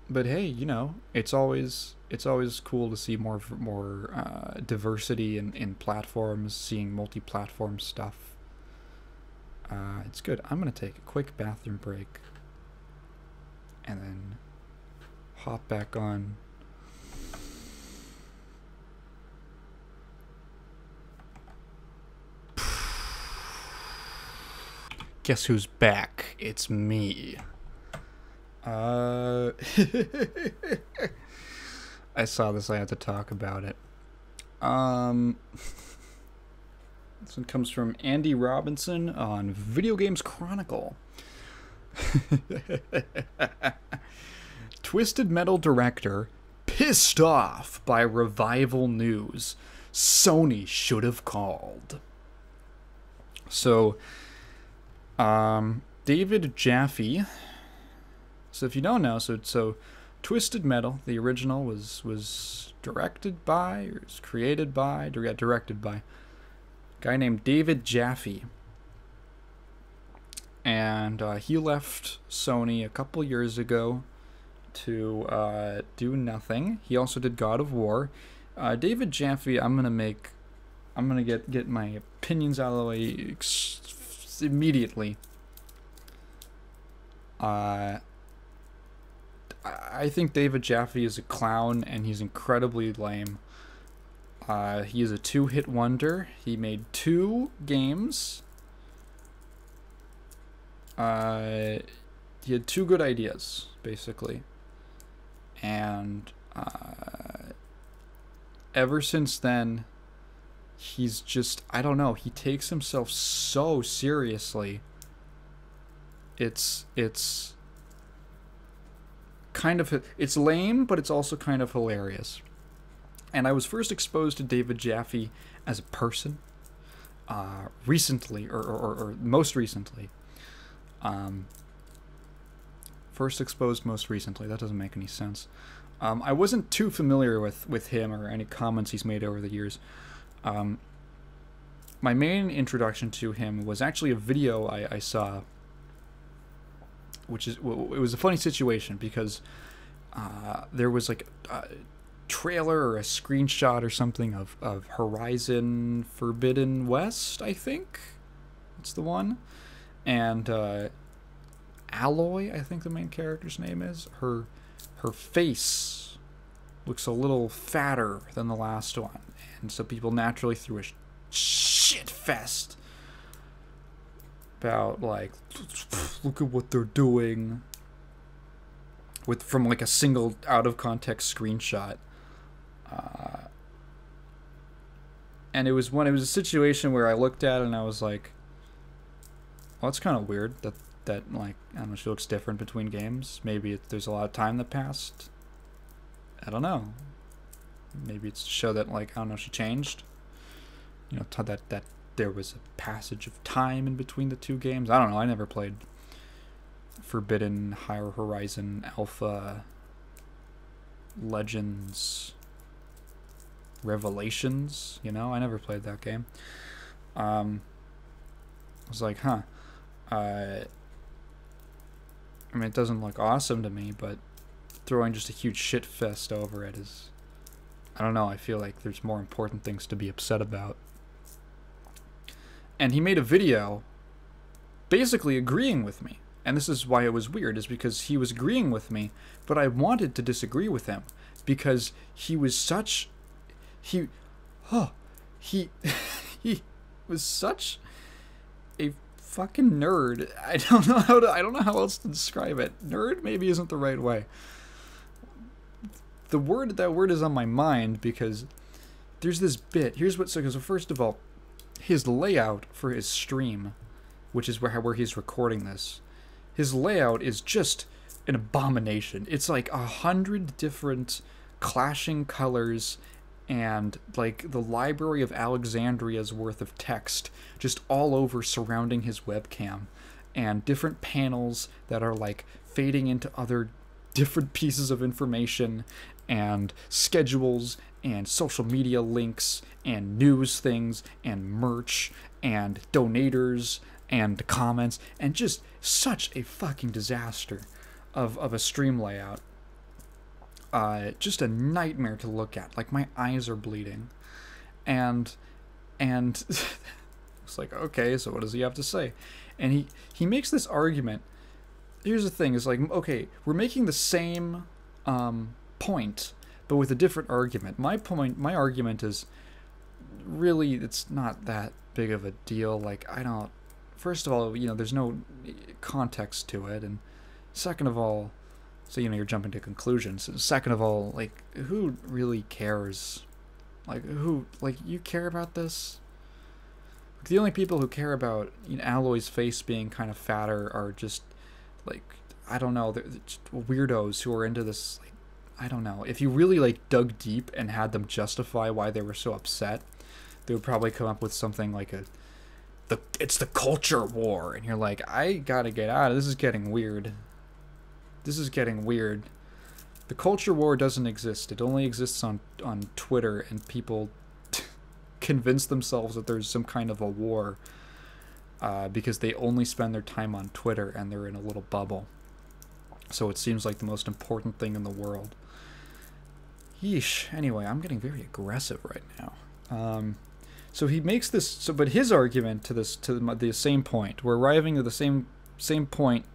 But hey, you know, it's always cool to see more diversity in platforms, seeing multi-platform stuff. It's good. I'm gonna take a quick bathroom break, and then hop back on. Guess who's back? It's me. I saw this, I had to talk about it. This one comes from Andy Robinson on Video Games Chronicle. Twisted Metal director pissed off by revival news. Sony should have called. So, David Jaffe. So if you don't know, so Twisted Metal, the original, was directed by, or was created by, directed by a guy named David Jaffe. And he left Sony a couple years ago to do nothing. He also did God of War. David Jaffe, I'm gonna get my opinions out of the way immediately. I think David Jaffe is a clown, and he's incredibly lame. He is a two-hit wonder. He made 2 games. He had 2 good ideas, basically. And ever since then, he's just, I don't know, he takes himself so seriously. It's kind of, it's lame, but it's also kind of hilarious. And I was first exposed to David Jaffe as a person recently, or most recently. First exposed most recently. That doesn't make any sense. I wasn't too familiar with him or any comments he's made over the years. My main introduction to him was actually a video I saw, which is, it was a funny situation because there was like a trailer or a screenshot or something of Horizon Forbidden West, I think. That's the one. And Aloy, I think the main character's name is. Her face looks a little fatter than the last one. And so people naturally threw a shit fest about, like, look at what they're doing from like a single out of context screenshot. And it was a situation where I looked at it and I was like, well, it's kind of weird that like, I don't know, she looks different between games. Maybe there's a lot of time that passed. I don't know. Maybe it's to show that, like, I don't know, she changed. You know, that there was a passage of time in between the 2 games. I don't know. I never played Forbidden, Higher Horizon, Alpha, Legends, Revelations. You know, I never played that game. I was like, huh. I mean, it doesn't look awesome to me, but throwing just a huge shit fest over it is, I don't know, I feel like there's more important things to be upset about. And he made a video basically agreeing with me. And this is why it was weird, is because he was agreeing with me, but I wanted to disagree with him because he was such, he was such a fucking nerd. I don't know how else to describe it. Nerd maybe isn't the right way. That word is on my mind because there's this bit. Here's what, so first of all, his layout for his stream, which is where he's recording this, his layout is just an abomination. It's like 100 different clashing colors and like the Library of Alexandria's worth of text just all over surrounding his webcam, and different panels that are like fading into other different pieces of information, and schedules and social media links and news things and merch and donators and comments, and just such a fucking disaster of a stream layout. Just a nightmare to look at. Like, my eyes are bleeding. And it's like, okay, so what does he have to say? And he makes this argument here's the thing: is like, okay, we're making the same point, but with a different argument. My argument is really it's not that big of a deal. Like, I don't. First of all, there's no context to it, and second of all, so you're jumping to conclusions. Second of all, like, who really cares? Like, you care about this? The only people who care about Alloy's face being kind of fatter are just, like, I don't know, they're just weirdos who are into this. Like, I don't know. If you really like dug deep and had them justify why they were so upset, they would probably come up with something like it's the culture war, and you're like, I gotta get out of this. Is getting weird. This is getting weird. The culture war doesn't exist. It only exists on Twitter, and people convince themselves that there's some kind of a war because they only spend their time on Twitter and they're in a little bubble. So it seems like the most important thing in the world. Yeesh. Anyway, I'm getting very aggressive right now. So he makes this. So, but his argument to the same point. We're arriving at the same point,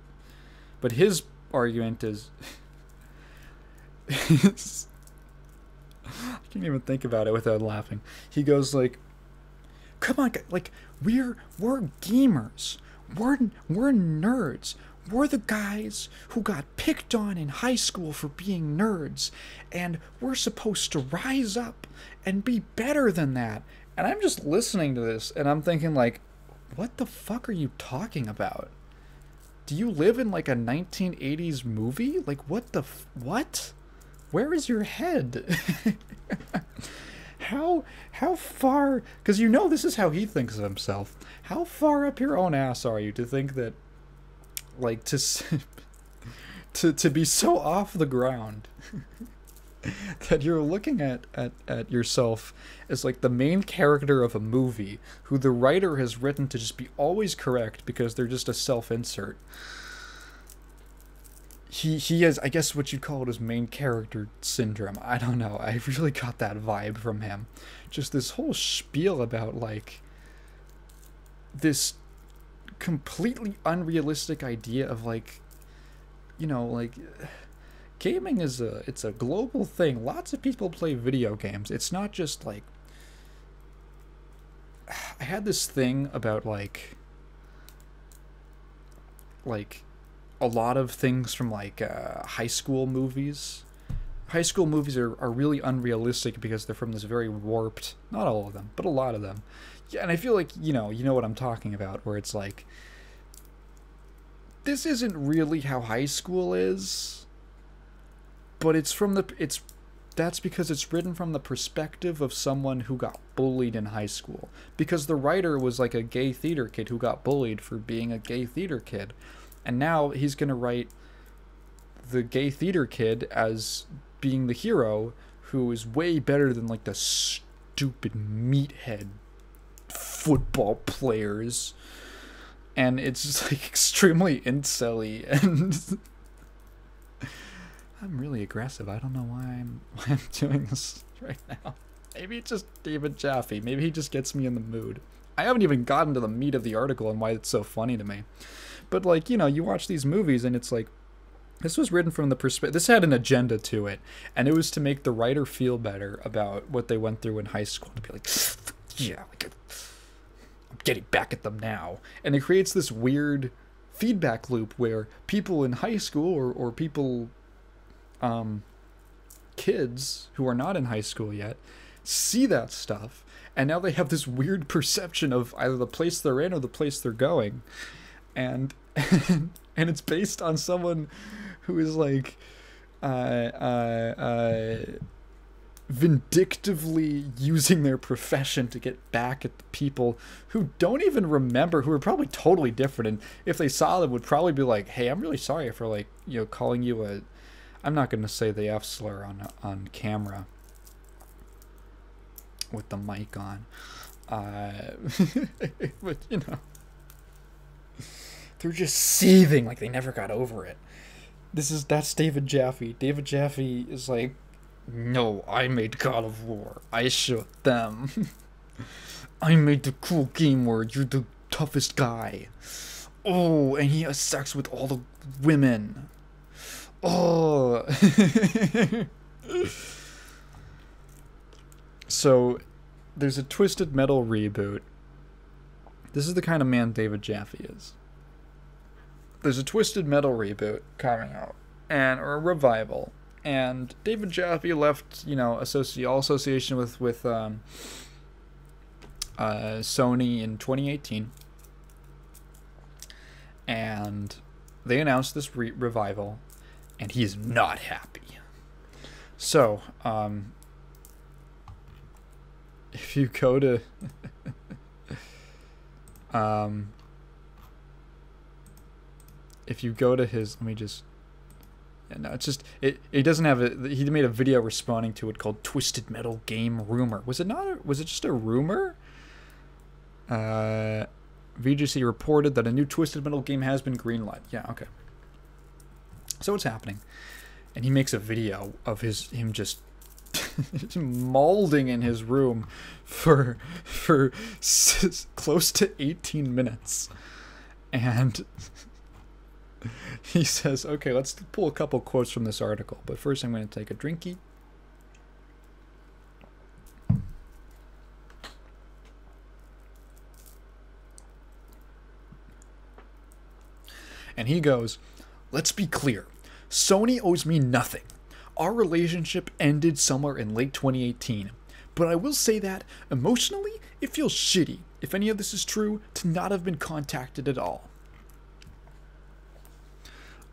but his argument is. I can't even think about it without laughing. He goes like, "Come on, like we're gamers. We're nerds. We're the guys who got picked on in high school for being nerds, and we're supposed to rise up and be better than that." And I'm just listening to this, and I'm thinking like, what the fuck are you talking about? Do you live in like a 1980s movie? Like, what? Where is your head? How far? Because this is how he thinks of himself. How far up your own ass are you to think that, like, to be so off the ground that you're looking at yourself as like the main character of a movie who the writer has written to just be always correct because they're just a self-insert. He has, I guess what you'd call it, his main character syndrome. I don't know. I really got that vibe from him. Just this whole spiel about like this completely unrealistic idea of like, like gaming is it's a global thing. Lots of people play video games. It's not just like, I had this thing about like a lot of things from like high school movies. High school movies are really unrealistic because they're from this very warped, not all of them, but a lot of them. Yeah, and I feel like, you know what I'm talking about, where it's like, this isn't really how high school is, but that's because it's written from the perspective of someone who got bullied in high school. Because the writer was like a gay theater kid who got bullied for being a gay theater kid. And now he's going to write the gay theater kid as being the hero who is way better than like the stupid meathead football players. And it's just like extremely incel-y, and I'm really aggressive. I don't know why I'm doing this right now. Maybe it's just David Jaffe. Maybe he just gets me in the mood. I haven't even gotten to the meat of the article and why it's so funny to me. But like, you watch these movies and it's like, this was written from the perspective, this had an agenda to it, and it was to make the writer feel better about what they went through in high school, to be like, yeah, like, I'm getting back at them now. And it creates this weird feedback loop where people in high school or people, kids who are not in high school yet, see that stuff, and now they have this weird perception of either the place they're in or the place they're going. And it's based on someone who is like vindictively using their profession to get back at the people who don't even remember, who are probably totally different, and if they saw them would probably be like, hey, I'm really sorry for like, calling you a, I'm not going to say the F slur on camera with the mic on, but they're just seething like they never got over it. That's David Jaffe. David Jaffe is like, no, I made God of War. I showed them. I made the cool game where you're the toughest guy. Oh, and he has sex with all the women. Oh. So, there's a Twisted Metal reboot. This is the kind of man David Jaffe is. There's a Twisted Metal reboot coming out, or a revival, and David Jaffe left, all association with Sony in 2018, and they announced this revival, and he's not happy. So, if you go to if you go to his, let me just, no, it's just, it doesn't have he made a video responding to it called Twisted Metal Game Rumor. Was it just a rumor? VGC reported that a new Twisted Metal game has been greenlit. Yeah, okay. So it's happening. And he makes a video of him just molding in his room for close to 18 minutes. And he says, okay, let's pull a couple quotes from this article. But first I'm going to take a drinky. And he goes, let's be clear. Sony owes me nothing. Our relationship ended somewhere in late 2018. But I will say that, emotionally, it feels shitty, if any of this is true, to not have been contacted at all.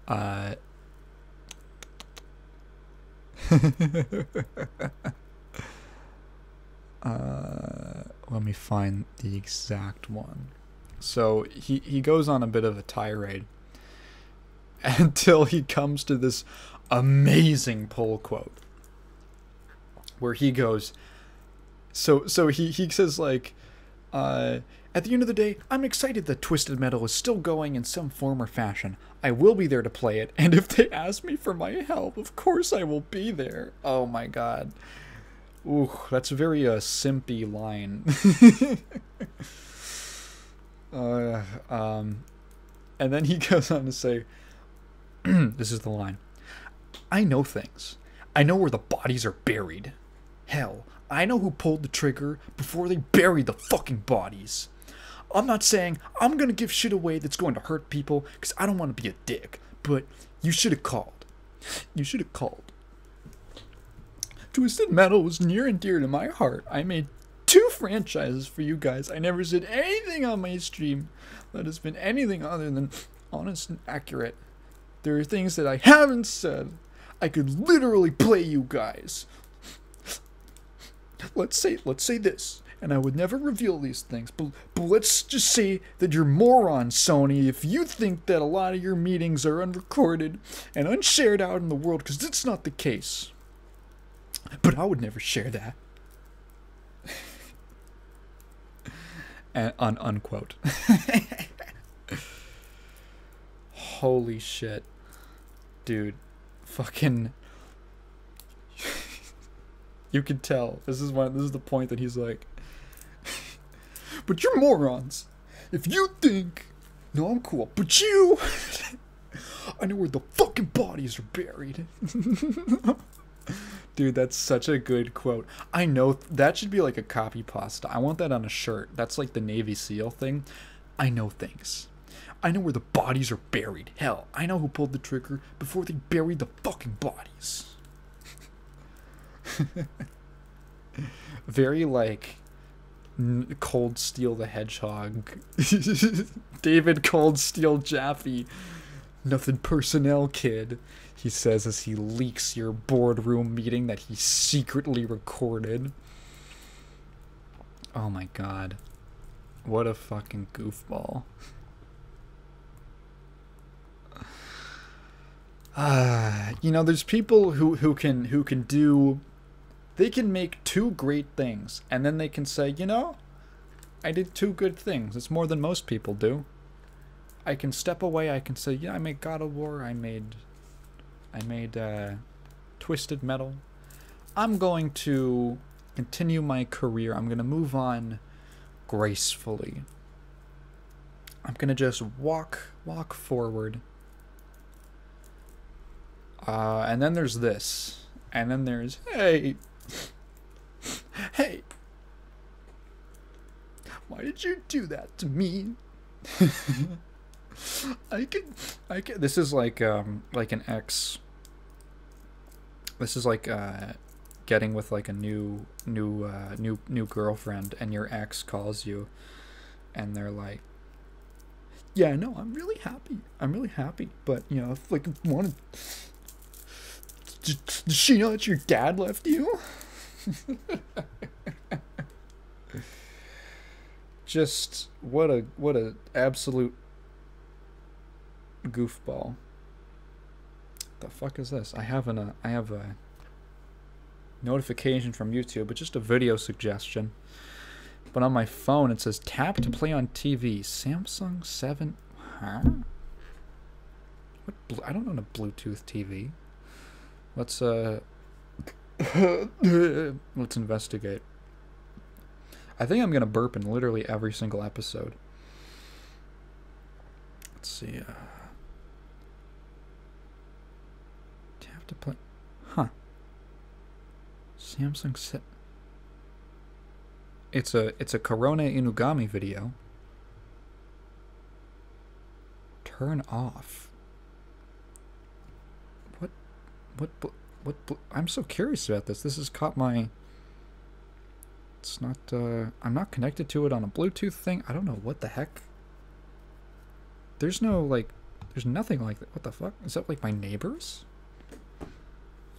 Let me find the exact one. So he goes on a bit of a tirade until he comes to this amazing pull quote where he goes, so he says, like, at the end of the day, I'm excited that Twisted Metal is still going in some form or fashion. I will be there to play it, and if they ask me for my help, of course I will be there. Oh my god. Ooh, that's a very simpy line. And then he goes on to say, this is the line. I know things. I know where the bodies are buried. Hell, I know who pulled the trigger before they buried the fucking bodies. I'm not saying I'm gonna give shit away that's going to hurt people, because I don't want to be a dick, but you should have called. You should have called. Twisted Metal was near and dear to my heart. I made 2 franchises for you guys. I never said anything on my stream that has been anything other than honest and accurate. There are things that I haven't said. I could literally play you guys. Let's say this, and I would never reveal these things, but let's just say that you're morons, Sony, if you think that a lot of your meetings are unrecorded and unshared out in the world, because it's not the case. But I would never share that. And unquote. Holy shit. Dude. Fucking. You can tell. This is the point that he's like, but you're morons. If you think, no, I'm cool, but you, I know where the fucking bodies are buried. Dude, that's such a good quote. I know that should be like a copy pasta. I want that on a shirt. That's like the Navy SEAL thing. I know things. I know where the bodies are buried. Hell, I know who pulled the trigger before they buried the fucking bodies. Very like Coldsteel the Hedgehog. David Coldsteel Jaffe. Nothing personnel, kid, he says as he leaks your boardroom meeting that he secretly recorded. Oh my god. What a fucking goofball. There's people who can do, they can make 2 great things, and then they can say, I did 2 good things. It's more than most people do. I can step away, I can say, yeah, I made God of War, I made Twisted Metal. I'm going to continue my career. I'm going to move on gracefully. I'm gonna just walk forward. And then there's this. And then there's, hey. Hey. Why did you do that to me? I can. This is like an ex. This is like getting with like a new girlfriend, and your ex calls you, and they're like, "Yeah, no, I'm really happy, but you know, if like wanted, does she know that your dad left you?" Just what a absolute goofball. The fuck is this? I have a notification from YouTube, it's just a video suggestion. But on my phone it says tap to play on TV. Samsung 7. Huh? What? I don't own a Bluetooth TV. Let's investigate. I think I'm gonna burp in literally every single episode. Let's see. Tap to play. Huh. Samsung set. It's a Corona Inugami video. Turn off. What? I'm so curious about this. This has caught my. It's not, I'm not connected to it on a Bluetooth thing. I don't know what the heck. There's no, like, there's nothing like that. What the fuck? Is that, like, my neighbors?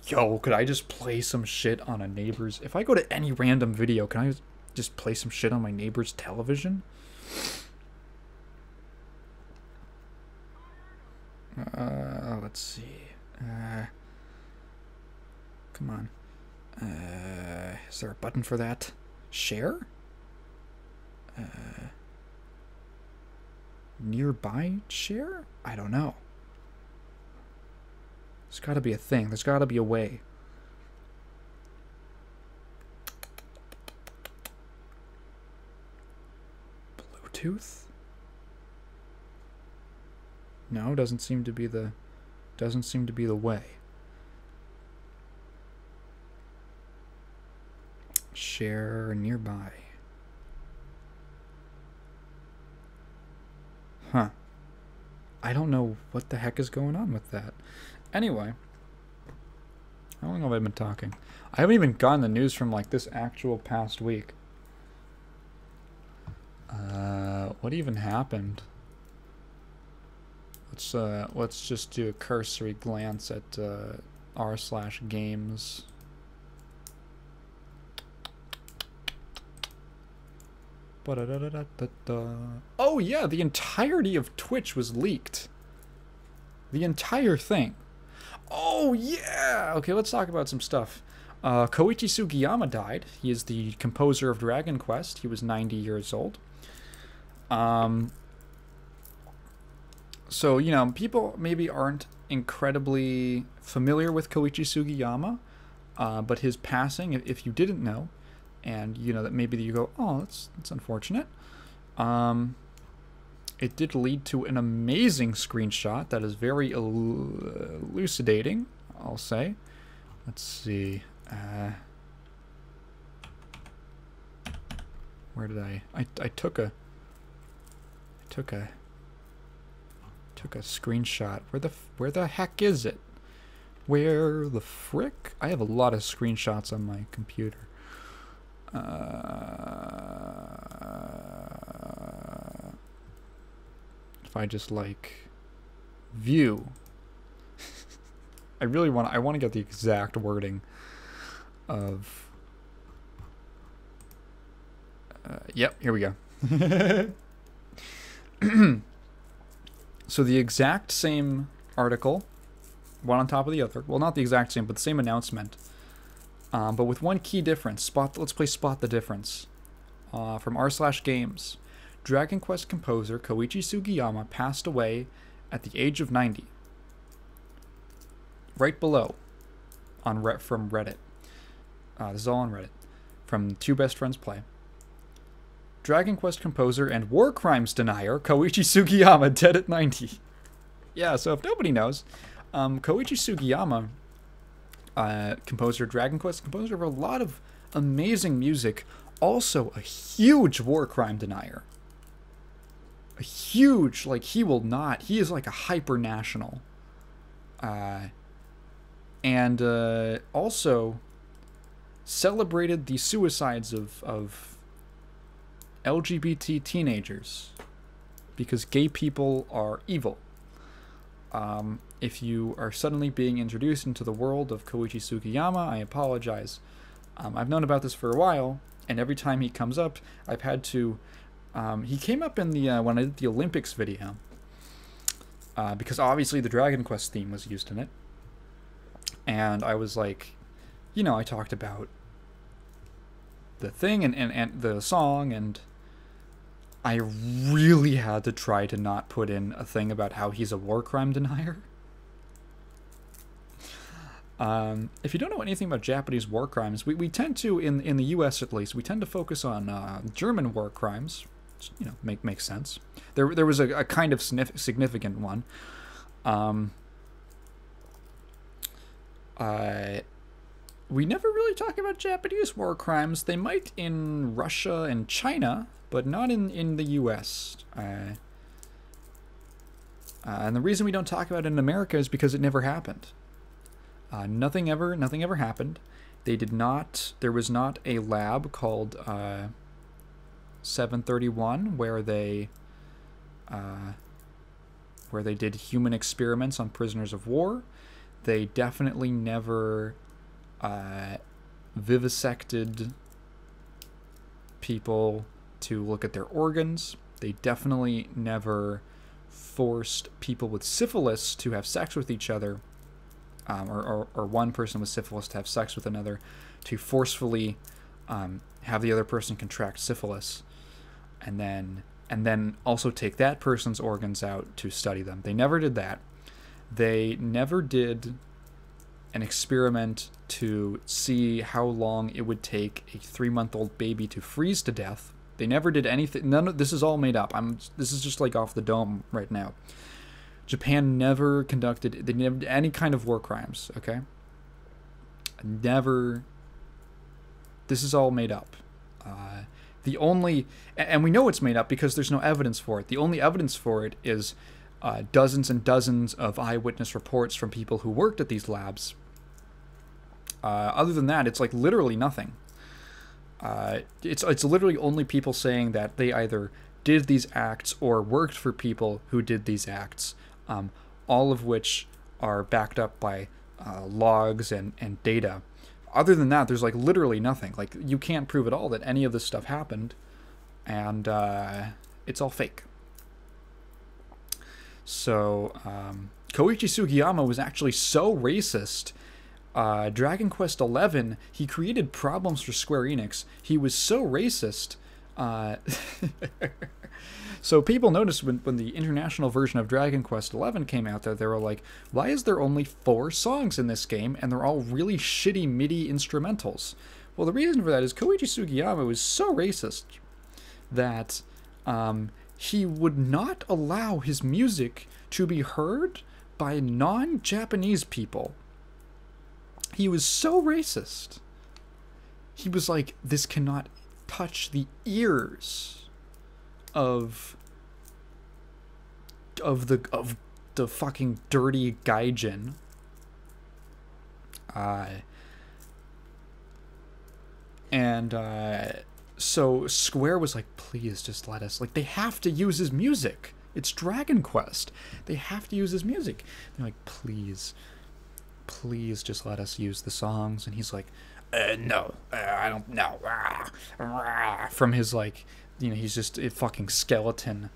Yo, could I just play some shit on a neighbor's? If I go to any random video, can I just play some shit on my neighbor's television? Let's see. Come on. Is there a button for that? Share? Nearby share? I don't know. There's gotta be a thing. There's gotta be a way. Bluetooth? No, doesn't seem to be the way. Share nearby. Huh. I don't know what the heck is going on with that. Anyway. How long have I been talking? I haven't even gotten the news from like this actual past week. What even happened? Let's just do a cursory glance at r/games. Oh yeah, the entirety of Twitch was leaked. The entire thing. Oh yeah! Okay, let's talk about some stuff. Koichi Sugiyama died. He is the composer of Dragon Quest. He was 90 years old. So, you know, people maybe aren't incredibly familiar with Koichi Sugiyama, but his passing, if you didn't know, and you know that maybe you go, oh, that's unfortunate. It did lead to an amazing screenshot that is very elucidating, I'll say. Let's see. Where did I took a screenshot. Where the heck is it? Where the frick? I have a lot of screenshots on my computer. If I just like view, I want to get the exact wording of. Yep, here we go. So the exact same article, one on top of the other. Well, not the exact same, but the same announcement. But with one key difference. Let's play Spot the Difference. From r/games. Dragon Quest composer Koichi Sugiyama passed away at the age of 90. Right below, from Reddit. This is all on Reddit. From Two Best Friends Play. Dragon Quest composer and war crimes denier Koichi Sugiyama, dead at 90. Yeah, so if nobody knows, Koichi Sugiyama, composer, Dragon Quest composer of a lot of amazing music, also a huge war crime denier. A huge, like, he is like a hyper-national. And also celebrated the suicides of LGBT teenagers because gay people are evil. If you are suddenly being introduced into the world of Koichi Sugiyama, I apologize. I've known about this for a while, and every time he comes up, I've had to... he came up in the when I did the Olympics video, because obviously the Dragon Quest theme was used in it. And I was like, you know, I talked about the thing and the song, and I really had to try to not put in a thing about how he's a war crime denier. If you don't know anything about Japanese war crimes, we tend to, in the US at least, we tend to focus on German war crimes, which, you know, makes sense. There was a kind of significant one. We never really talk about Japanese war crimes. They might in Russia and China, but not in the US. And the reason we don't talk about it in America is because it never happened. Nothing ever happened. They did not. There was not a lab called 731 where they did human experiments on prisoners of war. They definitely never vivisected people to look at their organs. They definitely never forced people with syphilis to have sex with each other, or one person with syphilis to have sex with another, to forcefully have the other person contract syphilis, and then also take that person's organs out to study them. They never did that. They never did an experiment to see how long it would take a 3-month-old baby to freeze to death. They never did anything. None of this is all made up. This is just like off the dome right now. Japan never conducted. They never did any kind of war crimes. Okay. Never. This is all made up. The only, and we know it's made up because there's no evidence for it. The only evidence for it is dozens and dozens of eyewitness reports from people who worked at these labs. Other than that, it's like literally nothing. It's literally only people saying that they either did these acts or worked for people who did these acts, all of which are backed up by logs and data. Other than that, there's like literally nothing. Like, you can't prove at all that any of this stuff happened, and it's all fake. So, Koichi Sugiyama was actually so racist. Dragon Quest XI, he created problems for Square Enix. He was so racist. So people noticed when the international version of Dragon Quest XI came out that they were like, why is there only 4 songs in this game and they're all really shitty MIDI instrumentals? Well, the reason for that is Koichi Sugiyama was so racist that he would not allow his music to be heard by non-Japanese people. He was so racist. He was like, this cannot touch the ears of the fucking dirty gaijin. So Square was like, please just let us, like, they have to use his music. It's Dragon Quest. They have to use his music. They're like, please just let us use the songs. And he's like, no, I don't know. From his, like, you know, he's just a fucking skeleton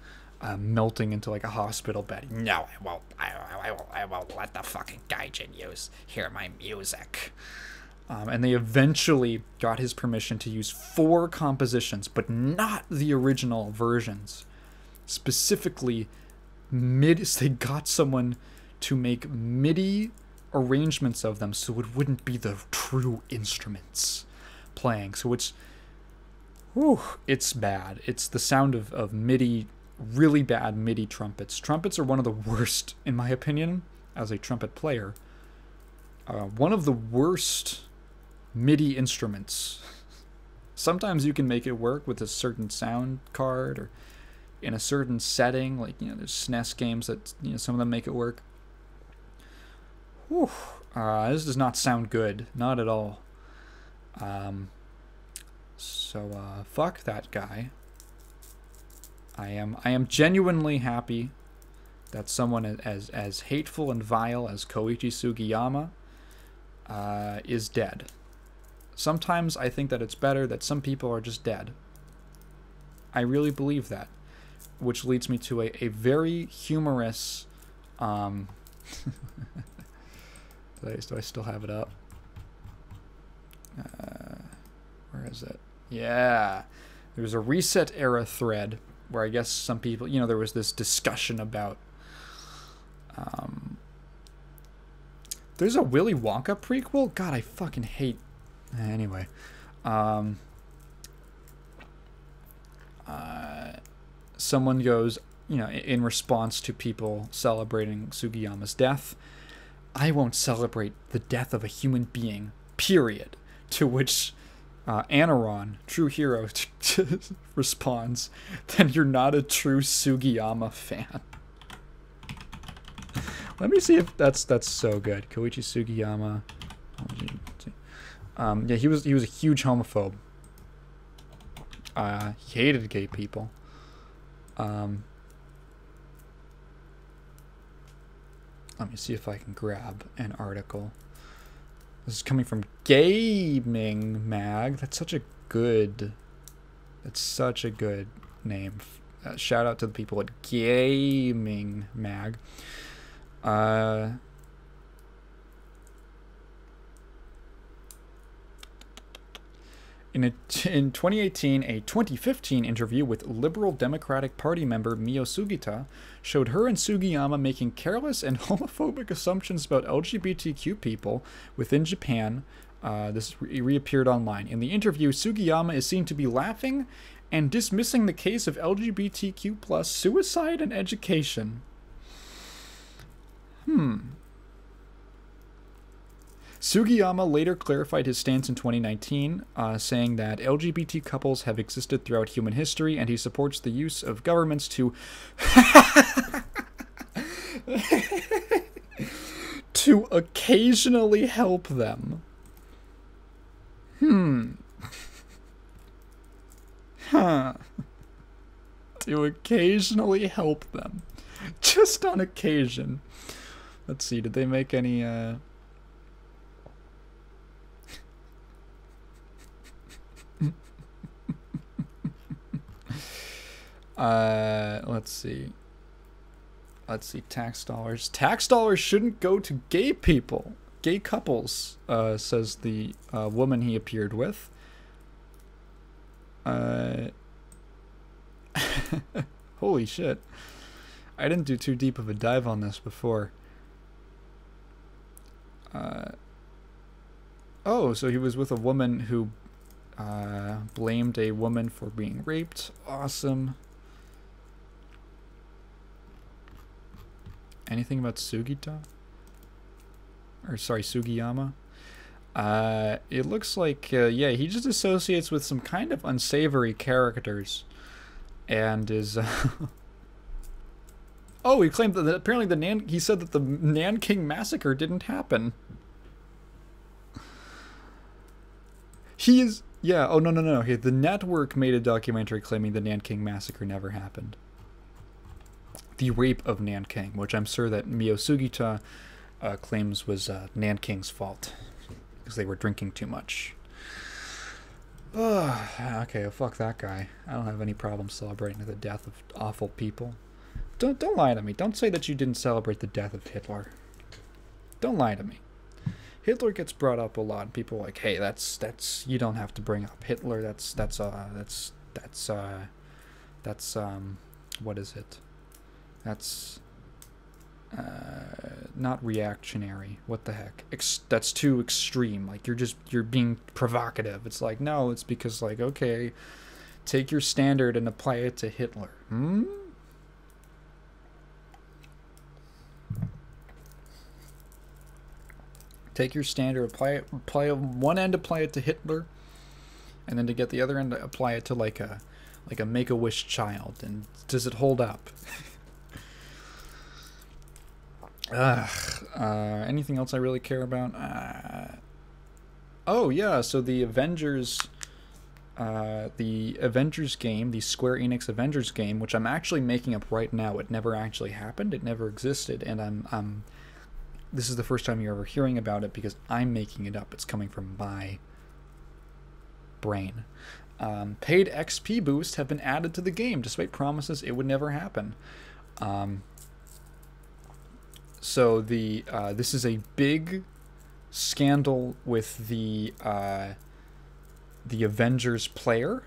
melting into like a hospital bed. No, I won't. I won't let the fucking gaijin hear my music. And they eventually got his permission to use 4 compositions, but not the original versions. Specifically, they got someone to make MIDI arrangements of them so it wouldn't be the true instruments playing. So it's Whew, it's bad. It's the sound of MIDI, really bad MIDI trumpets. Trumpets are one of the worst, in my opinion, as a trumpet player. One of the worst MIDI instruments. Sometimes you can make it work with a certain sound card or in a certain setting. Like, you know, there's SNES games that, you know, some of them make it work. Whew. This does not sound good. Not at all. So fuck that guy. I am genuinely happy that someone as hateful and vile as Koichi Sugiyama is dead. Sometimes I think that it's better that some people are just dead. I really believe that. Which leads me to a very humorous... do I still have it up? Where is it? Yeah. There was a Reset Era thread where I guess some people... You know, there was this discussion about... there's a Willy Wonka prequel? God, I fucking hate... Anyway. Someone goes, you know, in response to people celebrating Sugiyama's death, I won't celebrate the death of a human being, period. To which Anaron, true hero, responds, then you're not a true Sugiyama fan. Let me see if that's so good. Koichi Sugiyama. Yeah, he was a huge homophobe. He hated gay people. Let me see if I can grab an article. This is coming from Gaming Mag. That's such a good name. Shout out to the people at Gaming Mag. In 2018, a 2015 interview with Liberal Democratic Party member Mio Sugita showed her and Sugiyama making careless and homophobic assumptions about LGBTQ people within Japan. This reappeared online. In the interview, Sugiyama is seen to be laughing and dismissing the case of LGBTQ+ suicide and education. Sugiyama later clarified his stance in 2019, saying that LGBT couples have existed throughout human history, and he supports the use of governments to to occasionally help them. To occasionally help them. Just on occasion. Let's see, did they make any, let's see. Tax dollars. Tax dollars shouldn't go to gay people. Gay couples, says the woman he appeared with. Holy shit. I didn't do too deep of a dive on this before. Oh, so he was with a woman who blamed a woman for being raped. Awesome. Anything about Sugita? Or sorry, Sugiyama? It looks like, yeah, he just associates with some kind of unsavory characters. And is... Oh, he claimed that apparently he said that the Nanking Massacre didn't happen. He is... Yeah, oh, no. Okay, the network made a documentary claiming the Nanking Massacre never happened. The rape of Nanking, which I'm sure that Mio Sugita claims was Nanking's fault. Because they were drinking too much. Okay, well, fuck that guy. I don't have any problem celebrating the death of awful people. Don't lie to me. Don't say that you didn't celebrate the death of Hitler. Don't lie to me. Hitler gets brought up a lot, and people are like, hey, that's you don't have to bring up Hitler. That's what is it? That's not reactionary. What the heck? That's too extreme. Like you're being provocative. It's like, no, it's because like, okay, Take your standard and apply it to Hitler. Hmm? Take your standard, apply one end, apply it to Hitler, and then to get the other end, apply it to like a Make-A-Wish child. And does it hold up? Anything else I really care about? Oh yeah, so the Avengers game, the Square Enix Avengers game, which I'm actually making up right now. It never actually happened. It never existed, and I'm this is the first time you're ever hearing about it because I'm making it up. It's coming from my brain. Paid XP boosts have been added to the game, despite promises it would never happen. So this is a big scandal with the Avengers player.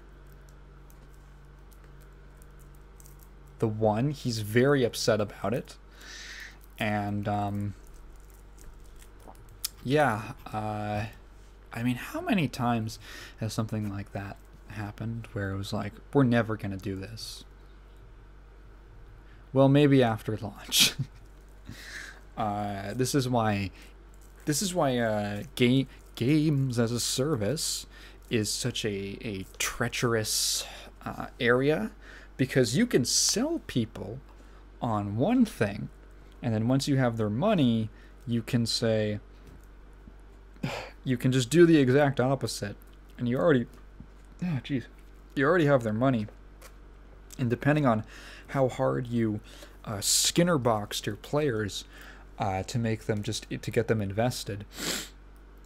The one, he's very upset about it. And yeah, I mean, how many times has something like that happened where it was like, we're never gonna do this? Well, maybe after launch. This is why games as a service is such a treacherous area, because you can sell people on one thing, and then once you have their money, you can say, you can just do the exact opposite, and you already have their money. And depending on how hard you Skinner boxed your players to make them to get them invested,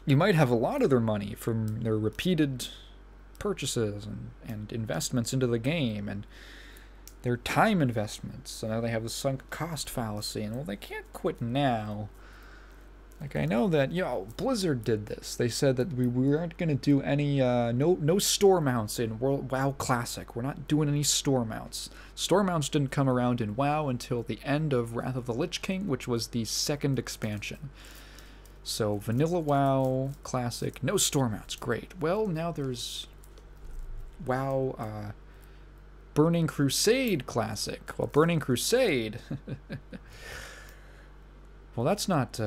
you might have a lot of their money from their repeated purchases and investments into the game and their time investments. So now they have the sunk cost fallacy, and well, they can't quit now. Like, I know that, Blizzard did this. They said that we weren't going to do any, no store mounts in WoW Classic. We're not doing any store mounts. Store mounts didn't come around in WoW until the end of Wrath of the Lich King, which was the second expansion. So, vanilla WoW Classic, no store mounts. Great. Well, now there's WoW, Burning Crusade Classic. Well, Burning Crusade... well, that's not,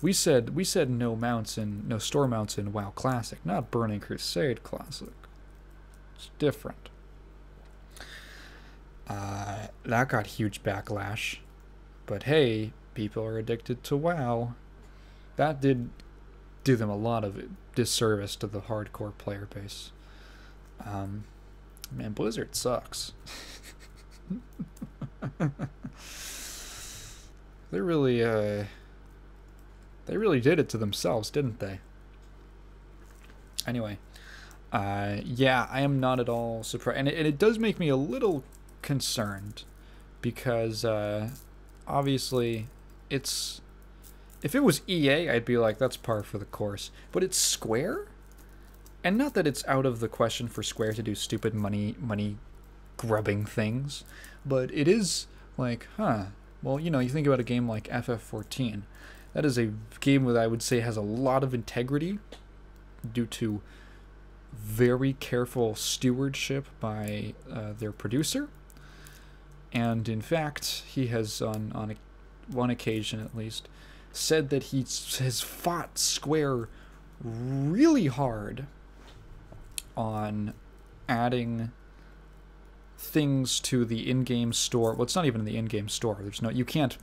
We said no store mounts in WoW Classic, not Burning Crusade Classic. It's different. That got huge backlash. But hey, people are addicted to WoW. That did do them a lot of disservice to the hardcore player base. Man, Blizzard sucks. They really did it to themselves, didn't they? Anyway, yeah, I am not at all surprised, and it does make me a little concerned, because obviously if it was EA, I'd be like, that's par for the course, but it's Square, and not that it's out of the question for Square to do stupid money grubbing things, but it is like, well, you think about a game like FF14. That is a game that I would say has a lot of integrity due to very careful stewardship by their producer. And in fact, he has, on one occasion at least, said that he has fought Square really hard on adding things to the in-game store. Well, it's not even in the in-game store. There's no, you can't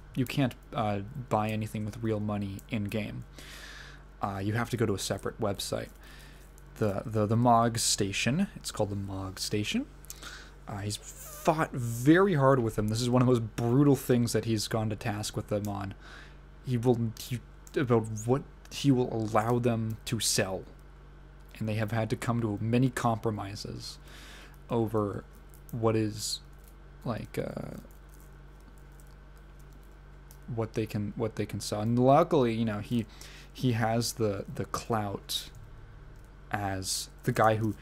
buy anything with real money in-game. You have to go to a separate website. The MOG station. It's called the MOG station. He's fought very hard with them. This is one of the most brutal things that he's gone to task with them on. About what he will allow them to sell, and they have had to come to many compromises over what is like what they can sell. And luckily, he has the clout as the guy who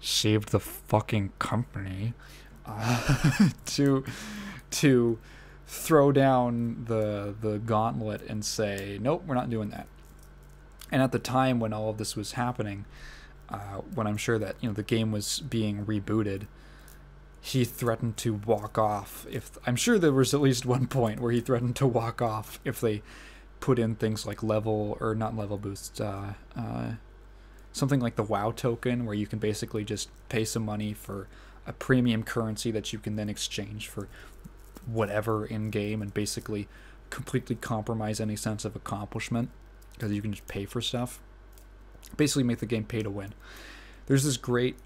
saved the fucking company to throw down the gauntlet and say, nope, we're not doing that. And at the time when all of this was happening, when I'm sure that the game was being rebooted, he threatened to walk off. I'm sure there was at least one point where he threatened to walk off if they put in things like not level boosts, something like the WoW token, where you can basically just pay some money for a premium currency that you can then exchange for whatever in game, and basically completely compromise any sense of accomplishment because you can just pay for stuff. Basically make the game pay to win. There's this great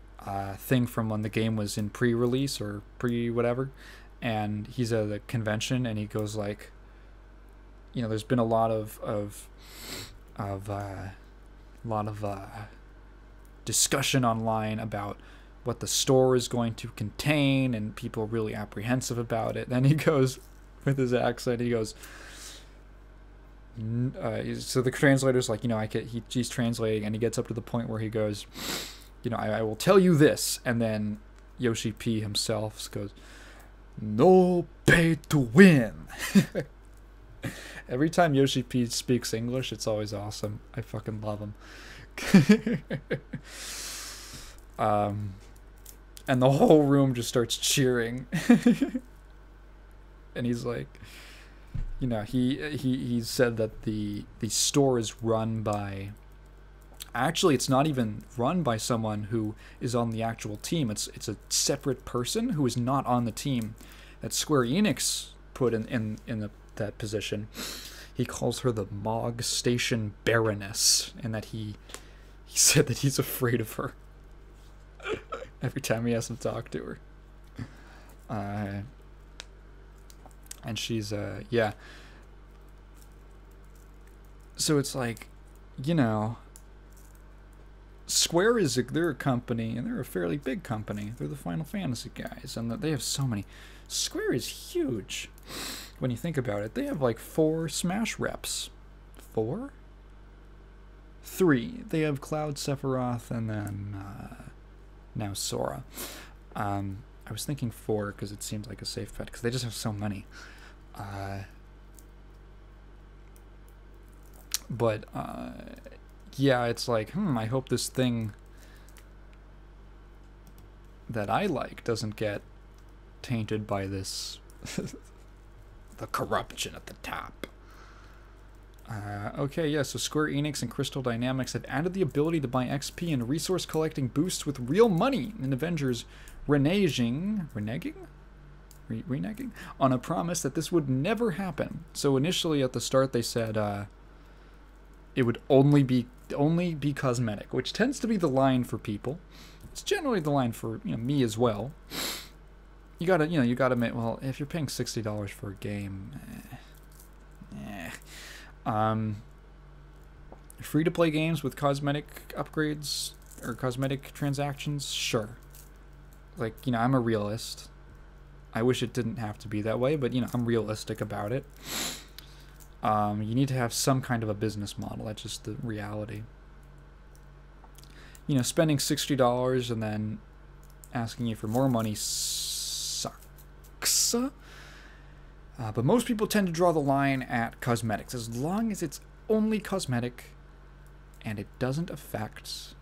thing from when the game was in pre-release or pre-whatever, and he's at a convention and he goes like, there's been a lot of discussion online about what the store is going to contain, and people are really apprehensive about it. Then he goes, with his accent, he goes, so the translator's like, he's translating, and he gets up to the point where he goes, I will tell you this, and then Yoshi P himself goes, no pay to win. Every time Yoshi P speaks English, it's always awesome. I fucking love him. And the whole room just starts cheering. And he's like, he said that the store is run by, actually it's not even run by someone who is on the actual team. It's a separate person who is not on the team that Square Enix put in that position. He calls her the Mog Station Baroness, and that he said that he's afraid of her every time he has to talk to her. And she's yeah. So it's like, Square they're a company, and they're a fairly big company. They're the Final Fantasy guys, and they have so many. Square is huge when you think about it. They have like 4 Smash reps. 4? 3. They have Cloud, Sephiroth, and then now Sora. I was thinking 4 because it seems like a safe bet because they just have so many. But yeah, it's like, I hope this thing that I like doesn't get tainted by this the corruption at the top. Okay, yeah, so Square Enix and Crystal Dynamics have added the ability to buy XP and resource collecting boosts with real money in Avengers, reneging on a promise that this would never happen. So initially at the start they said it would only be cosmetic, which tends to be the line for people. It's generally the line for me as well. You gotta admit, well, if you're paying $60 for a game, free-to-play games with cosmetic upgrades or cosmetic transactions, sure. Like, I'm a realist. I wish it didn't have to be that way, but, I'm realistic about it. You need to have some kind of a business model. That's just the reality. Spending $60 and then asking you for more money sucks. But most people tend to draw the line at cosmetics, as long as it's only cosmetic and it doesn't affect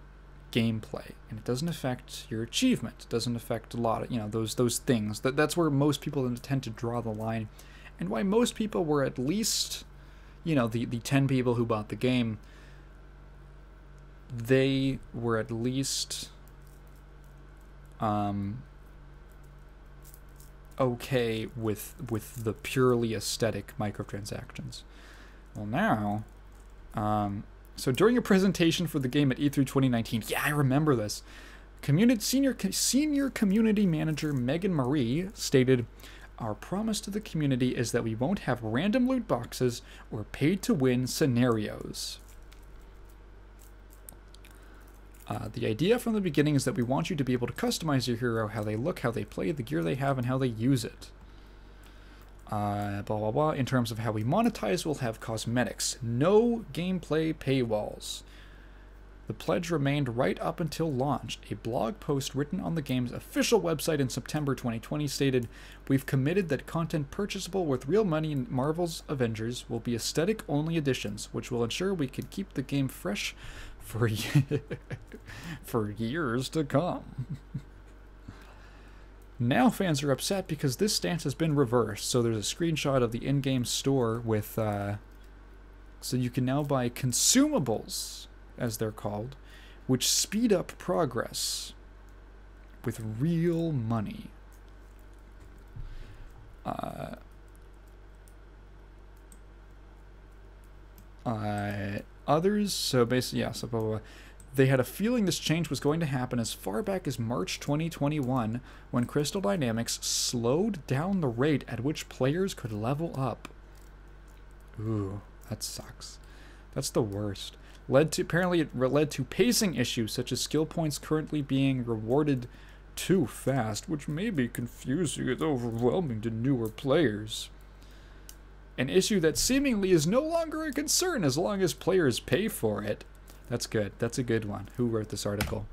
gameplay and it doesn't affect your achievement. It doesn't affect a lot of those things. That's where most people tend to draw the line, and why most people were at least the 10 people who bought the game. They were at least okay with the purely aesthetic microtransactions. Well, now, so during a presentation for the game at E3 2019, yeah, I remember this. Senior community manager Megan Marie stated, "Our promise to the community is that we won't have random loot boxes or pay-to-win scenarios. The idea from the beginning is that we want you to be able to customize your hero, how they look, how they play, the gear they have, and how they use it. Blah, blah, blah. In terms of how we monetize, we'll have cosmetics. No gameplay paywalls. The pledge remained right up until launch. A blog post written on the game's official website in September 2020 stated, "We've committed that content purchasable with real money in Marvel's Avengers will be aesthetic-only editions, which will ensure we can keep the game fresh for, for years to come." Now fans are upset because this stance has been reversed. So there's a screenshot of the in-game store with... so you can now buy consumables, as they're called, which speed up progress with real money. Others, so basically, yeah, so blah, blah, blah. They had a feeling this change was going to happen as far back as March 2021, when Crystal Dynamics slowed down the rate at which players could level up. Ooh, that sucks. That's the worst. Apparently it led to pacing issues, such as skill points currently being rewarded too fast, which may be confusing and overwhelming to newer players. An issue that seemingly is no longer a concern as long as players pay for it. That's good. That's a good one. Who wrote this article?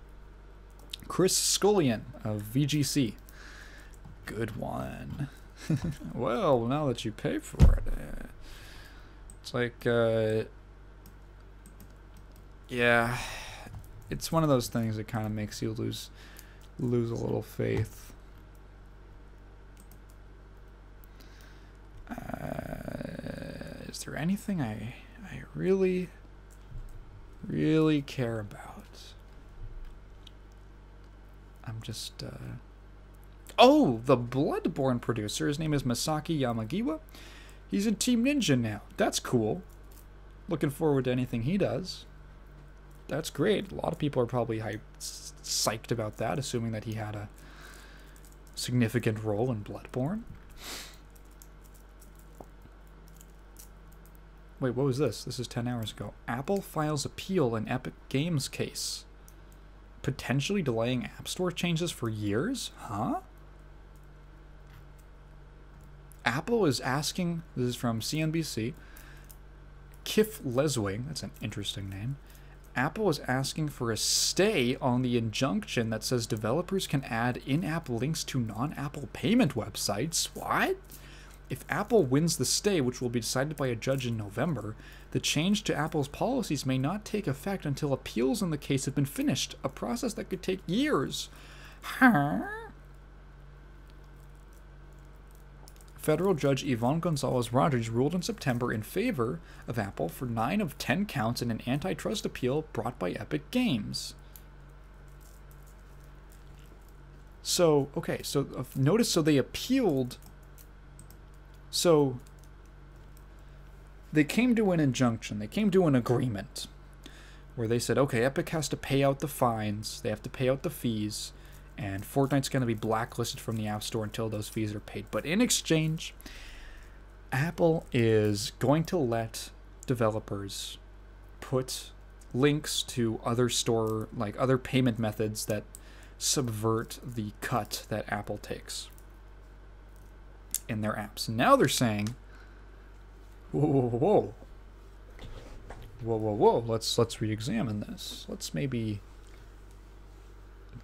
Chris Scullion of VGC. Good one. Well, now that you pay for it, it's like, yeah, it's one of those things that kind of makes you lose a little faith. Is there anything I really care about? I'm just, oh, the Bloodborne producer, his name is Masaki Yamagiwa. He's in Team Ninja now. That's cool. Looking forward to anything he does. That's great. A lot of people are probably psyched about that, assuming that he had a significant role in Bloodborne. Wait, what was this? This is 10 hours ago. Apple files appeal in Epic Games case. Potentially delaying App Store changes for years? Huh? Apple is asking, this is from CNBC, Kif Leswing, that's an interesting name. Apple is asking for a stay on the injunction that says developers can add in-app links to non-Apple payment websites. What? If Apple wins the stay, which will be decided by a judge in November, the change to Apple's policies may not take effect until appeals in the case have been finished, a process that could take years. Huh? Federal Judge Yvonne Gonzalez-Rogers ruled in September in favor of Apple for 9 of 10 counts in an antitrust appeal brought by Epic Games. So, okay, so notice, so they appealed. So they came to an injunction, they came to an agreement where they said, okay, Epic has to pay out the fines, they have to pay out the fees, and Fortnite's going to be blacklisted from the App Store until those fees are paid. But in exchange, Apple is going to let developers put links to other store, like other payment methods that subvert the cut that Apple takes in their apps. Now they're saying, whoa, let's re-examine this. Let's maybe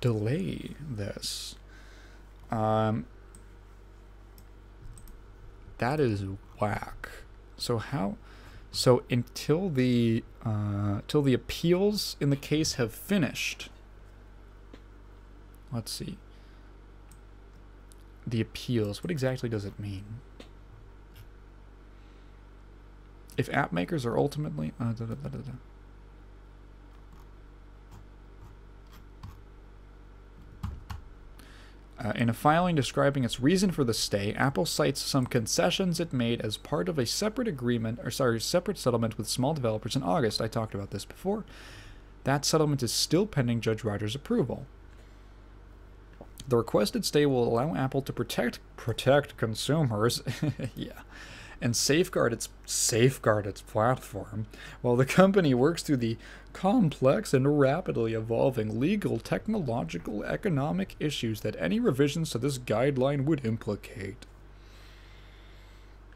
delay this. That is whack. So how? So until the appeals in the case have finished. Let's see. The appeals. What exactly does it mean? If app makers are ultimately in a filing describing its reason for the stay, Apple cites some concessions it made as part of a separate agreement, or separate settlement with small developers in August. I talked about this before. That settlement is still pending Judge Rogers' approval. The requested stay will allow Apple to protect consumers, yeah, and safeguard its platform, while the company works through the complex and rapidly evolving legal, technological, economic issues that any revisions to this guideline would implicate.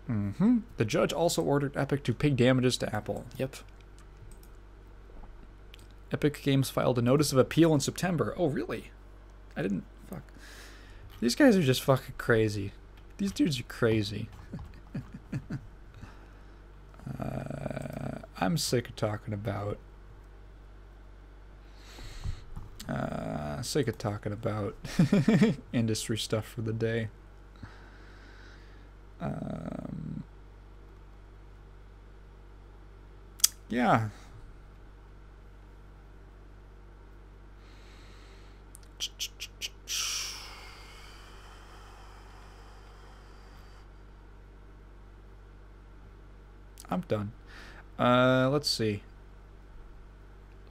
The judge also ordered Epic to pay damages to Apple. Yep. Epic Games filed a notice of appeal in September. Oh, really? I didn't... Fuck. These guys are just fucking crazy. These dudes are crazy. I'm sick of talking about... industry stuff for the day. Yeah. I'm done. Let's see.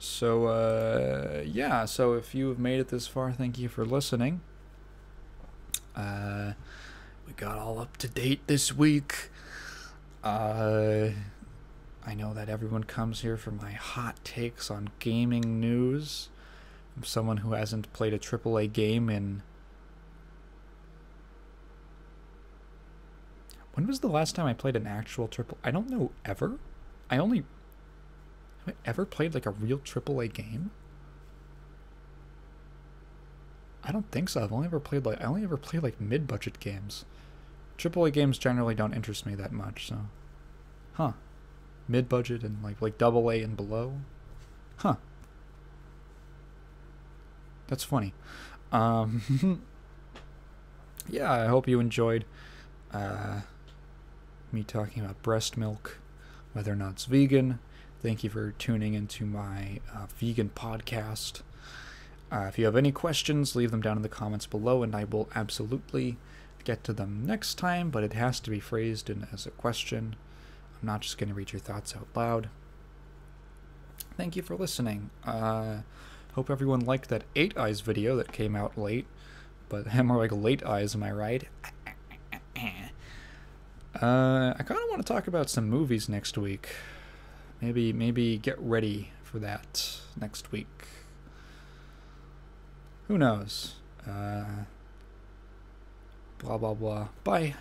So, yeah, so if you've made it this far, thank you for listening. We got all up to date this week. I know that everyone comes here for my hot takes on gaming news. I'm someone who hasn't played a AAA game in... When was the last time I played an actual I don't know, ever? Have I ever played like a real AAA game? I don't think so. I only ever played like mid-budget games. AAA games generally don't interest me that much, so. Huh. Mid-budget and like AA and below? Huh. That's funny. Yeah, I hope you enjoyed me talking about breast milk, whether or not it's vegan. Thank you for tuning into my vegan podcast. If you have any questions, leave them down in the comments below, and I will absolutely get to them next time, but it has to be phrased as a question. I'm not just going to read your thoughts out loud. Thank you for listening. Hope everyone liked that 8 Eyes video that came out late, but more like late eyes, am I right? I kind of want to talk about some movies next week. Maybe get ready for that next week. Who knows? Blah, blah, blah. Bye.